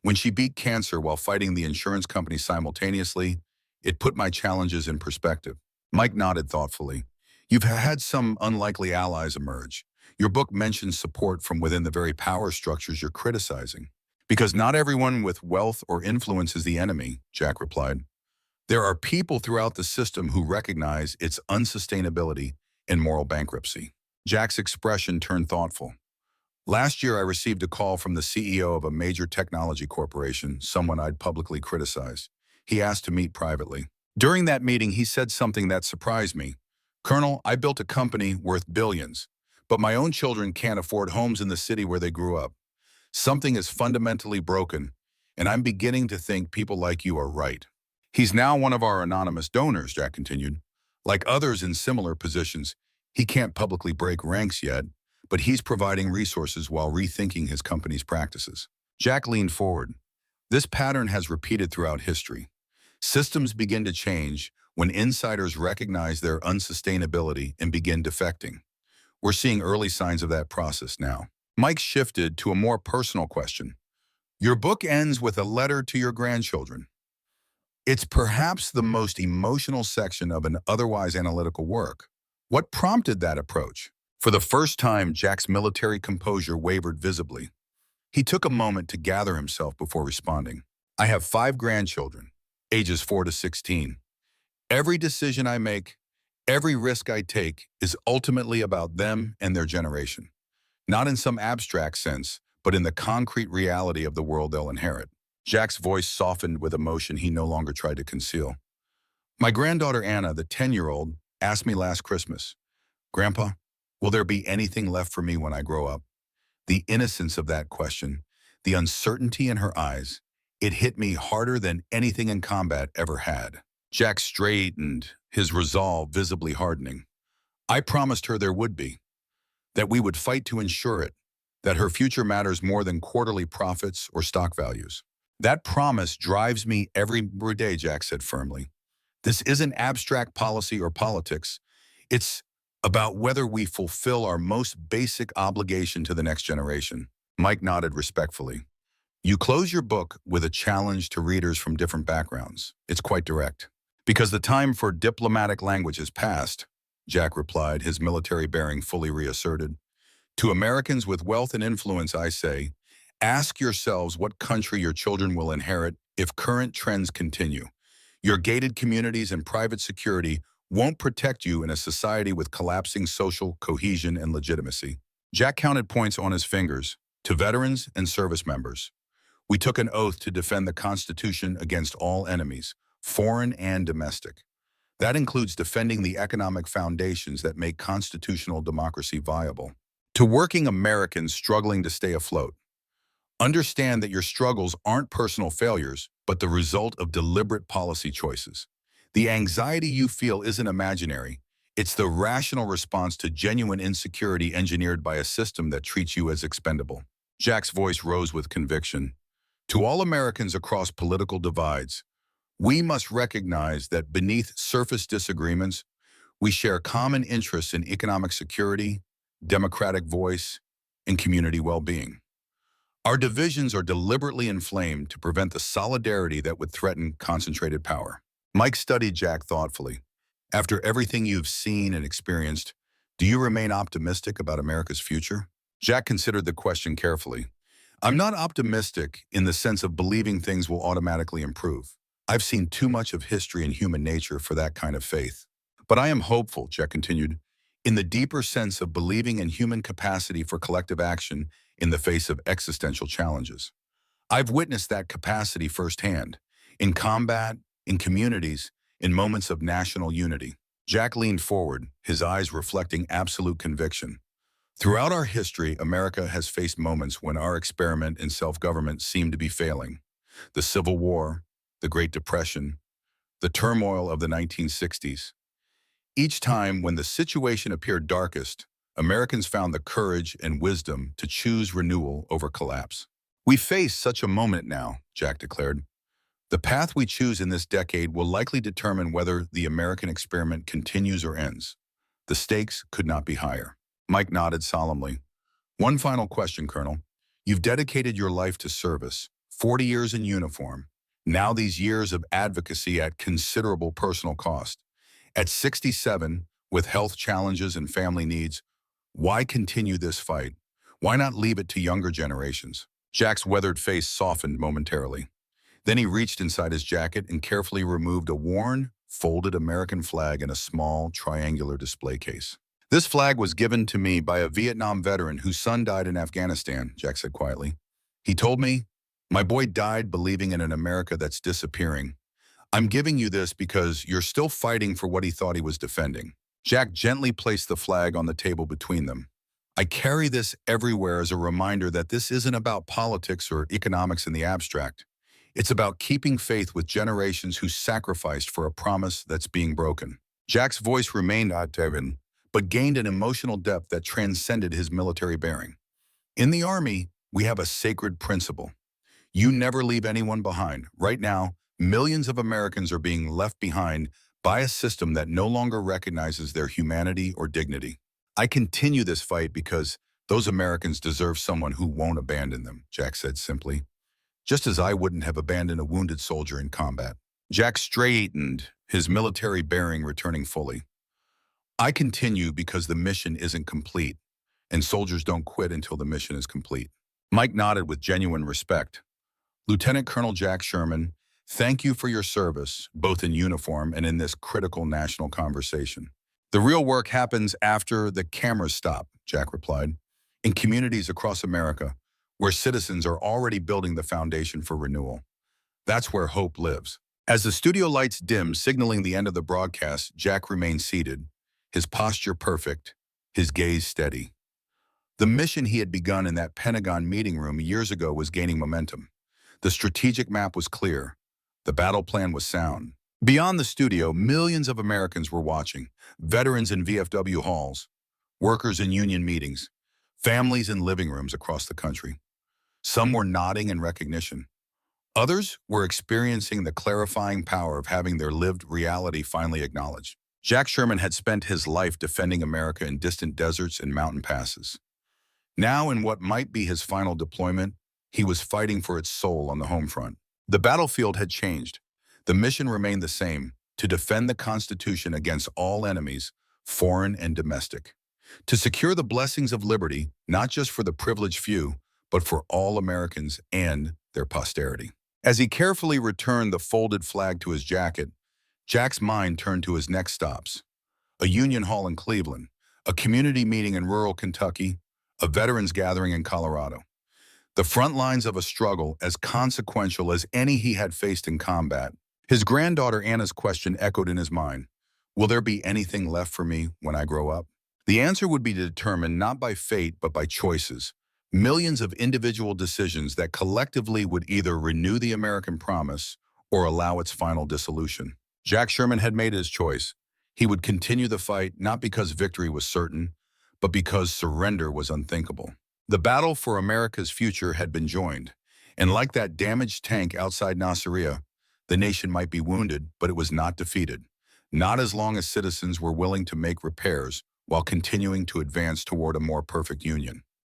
When she beat cancer while fighting the insurance company simultaneously, it put my challenges in perspective. Mike nodded thoughtfully. You've had some unlikely allies emerge. Your book mentions support from within the very power structures you're criticizing. Because not everyone with wealth or influence is the enemy, Jack replied. There are people throughout the system who recognize its unsustainability and moral bankruptcy. Jack's expression turned thoughtful. Last year, I received a call from the CEO of a major technology corporation, someone I'd publicly criticized. He asked to meet privately. During that meeting, he said something that surprised me. Colonel, I built a company worth billions, But my own children can't afford homes in the city where they grew up. Something is fundamentally broken, and I'm beginning to think people like you are right. He's now one of our anonymous donors, Jack continued. Like others in similar positions, he can't publicly break ranks yet, but he's providing resources while rethinking his company's practices. Jack leaned forward. This pattern has repeated throughout history. Systems begin to change when insiders recognize their unsustainability and begin defecting. We're seeing early signs of that process now. Mike shifted to a more personal question. Your book ends with a letter to your grandchildren. It's perhaps the most emotional section of an otherwise analytical work. What prompted that approach? For the first time, Jack's military composure wavered visibly. He took a moment to gather himself before responding. I have 5 grandchildren, ages 4 to 16. Every decision I make, every risk I take is ultimately about them and their generation. Not in some abstract sense, but in the concrete reality of the world they'll inherit. Jack's voice softened with emotion he no longer tried to conceal. My granddaughter Anna, the 10-year-old, asked me last Christmas, Grandpa, will there be anything left for me when I grow up? The innocence of that question, the uncertainty in her eyes, it hit me harder than anything in combat ever had. Jack straightened, his resolve visibly hardening. I promised her there would be, that we would fight to ensure it, that her future matters more than quarterly profits or stock values. That promise drives me every day, Jack said firmly. This isn't abstract policy or politics. It's about whether we fulfill our most basic obligation to the next generation. Mike nodded respectfully. You close your book with a challenge to readers from different backgrounds. It's quite direct. Because the time for diplomatic language has passed, Jack replied, his military bearing fully reasserted. To Americans with wealth and influence, I say, ask yourselves what country your children will inherit if current trends continue. Your gated communities and private security won't protect you in a society with collapsing social cohesion and legitimacy. Jack counted points on his fingers. To veterans and service members, we took an oath to defend the Constitution against all enemies, foreign and domestic. That includes defending the economic foundations that make constitutional democracy viable. To working Americans struggling to stay afloat, understand that your struggles aren't personal failures, but the result of deliberate policy choices. The anxiety you feel isn't imaginary. It's the rational response to genuine insecurity engineered by a system that treats you as expendable. Jack's voice rose with conviction. To all Americans across political divides, we must recognize that beneath surface disagreements, we share common interests in economic security, democratic voice, and community well-being. Our divisions are deliberately inflamed to prevent the solidarity that would threaten concentrated power. Mike studied Jack thoughtfully. After everything you've seen and experienced, do you remain optimistic about America's future? Jack considered the question carefully. I'm not optimistic in the sense of believing things will automatically improve. I've seen too much of history and human nature for that kind of faith. But I am hopeful, Jack continued, in the deeper sense of believing in human capacity for collective action in the face of existential challenges. I've witnessed that capacity firsthand, in combat, in communities, in moments of national unity. Jack leaned forward, his eyes reflecting absolute conviction. Throughout our history, America has faced moments when our experiment in self-government seemed to be failing. The Civil War, the Great Depression, the turmoil of the 1960s. Each time when the situation appeared darkest, Americans found the courage and wisdom to choose renewal over collapse. We face such a moment now, Jack declared. The path we choose in this decade will likely determine whether the American experiment continues or ends. The stakes could not be higher. Mike nodded solemnly. One final question, Colonel. You've dedicated your life to service, 40 years in uniform. Now these years of advocacy at considerable personal cost. At 67, with health challenges and family needs, why continue this fight? Why not leave it to younger generations? Jack's weathered face softened momentarily. Then he reached inside his jacket and carefully removed a worn, folded American flag in a small, triangular display case. This flag was given to me by a Vietnam veteran whose son died in Afghanistan, Jack said quietly. He told me, my boy died believing in an America that's disappearing. I'm giving you this because you're still fighting for what he thought he was defending. Jack gently placed the flag on the table between them. I carry this everywhere as a reminder that this isn't about politics or economics in the abstract. It's about keeping faith with generations who sacrificed for a promise that's being broken. Jack's voice remained Octavian, but gained an emotional depth that transcended his military bearing. In the Army, we have a sacred principle. You never leave anyone behind. Right now, millions of Americans are being left behind by a system that no longer recognizes their humanity or dignity. I continue this fight because those Americans deserve someone who won't abandon them, Jack said simply, just as I wouldn't have abandoned a wounded soldier in combat. Jack straightened, his military bearing returning fully. I continue because the mission isn't complete, and soldiers don't quit until the mission is complete. Mike nodded with genuine respect. Lieutenant Colonel Jack Sherman, thank you for your service, both in uniform and in this critical national conversation. The real work happens after the cameras stop, Jack replied, in communities across America, where citizens are already building the foundation for renewal. That's where hope lives. As the studio lights dimmed, signaling the end of the broadcast, Jack remained seated, his posture perfect, his gaze steady. The mission he had begun in that Pentagon meeting room years ago was gaining momentum. The strategic map was clear. The battle plan was sound. Beyond the studio, millions of Americans were watching, veterans in VFW halls, workers in union meetings, families in living rooms across the country. Some were nodding in recognition. Others were experiencing the clarifying power of having their lived reality finally acknowledged. Jack Sherman had spent his life defending America in distant deserts and mountain passes. Now, in what might be his final deployment, he was fighting for its soul on the home front. The battlefield had changed. The mission remained the same, to defend the Constitution against all enemies, foreign and domestic. To secure the blessings of liberty, not just for the privileged few, but for all Americans and their posterity. As he carefully returned the folded flag to his jacket, Jack's mind turned to his next stops. A union hall in Cleveland, a community meeting in rural Kentucky, a veterans gathering in Colorado. The front lines of a struggle as consequential as any he had faced in combat. His granddaughter Anna's question echoed in his mind. Will there be anything left for me when I grow up? The answer would be determined not by fate, but by choices. Millions of individual decisions that collectively would either renew the American promise or allow its final dissolution. Jack Sherman had made his choice. He would continue the fight not because victory was certain, but because surrender was unthinkable. The battle for America's future had been joined, and like that damaged tank outside Nasiriyah, the nation might be wounded, but it was not defeated. Not as long as citizens were willing to make repairs while continuing to advance toward a more perfect union.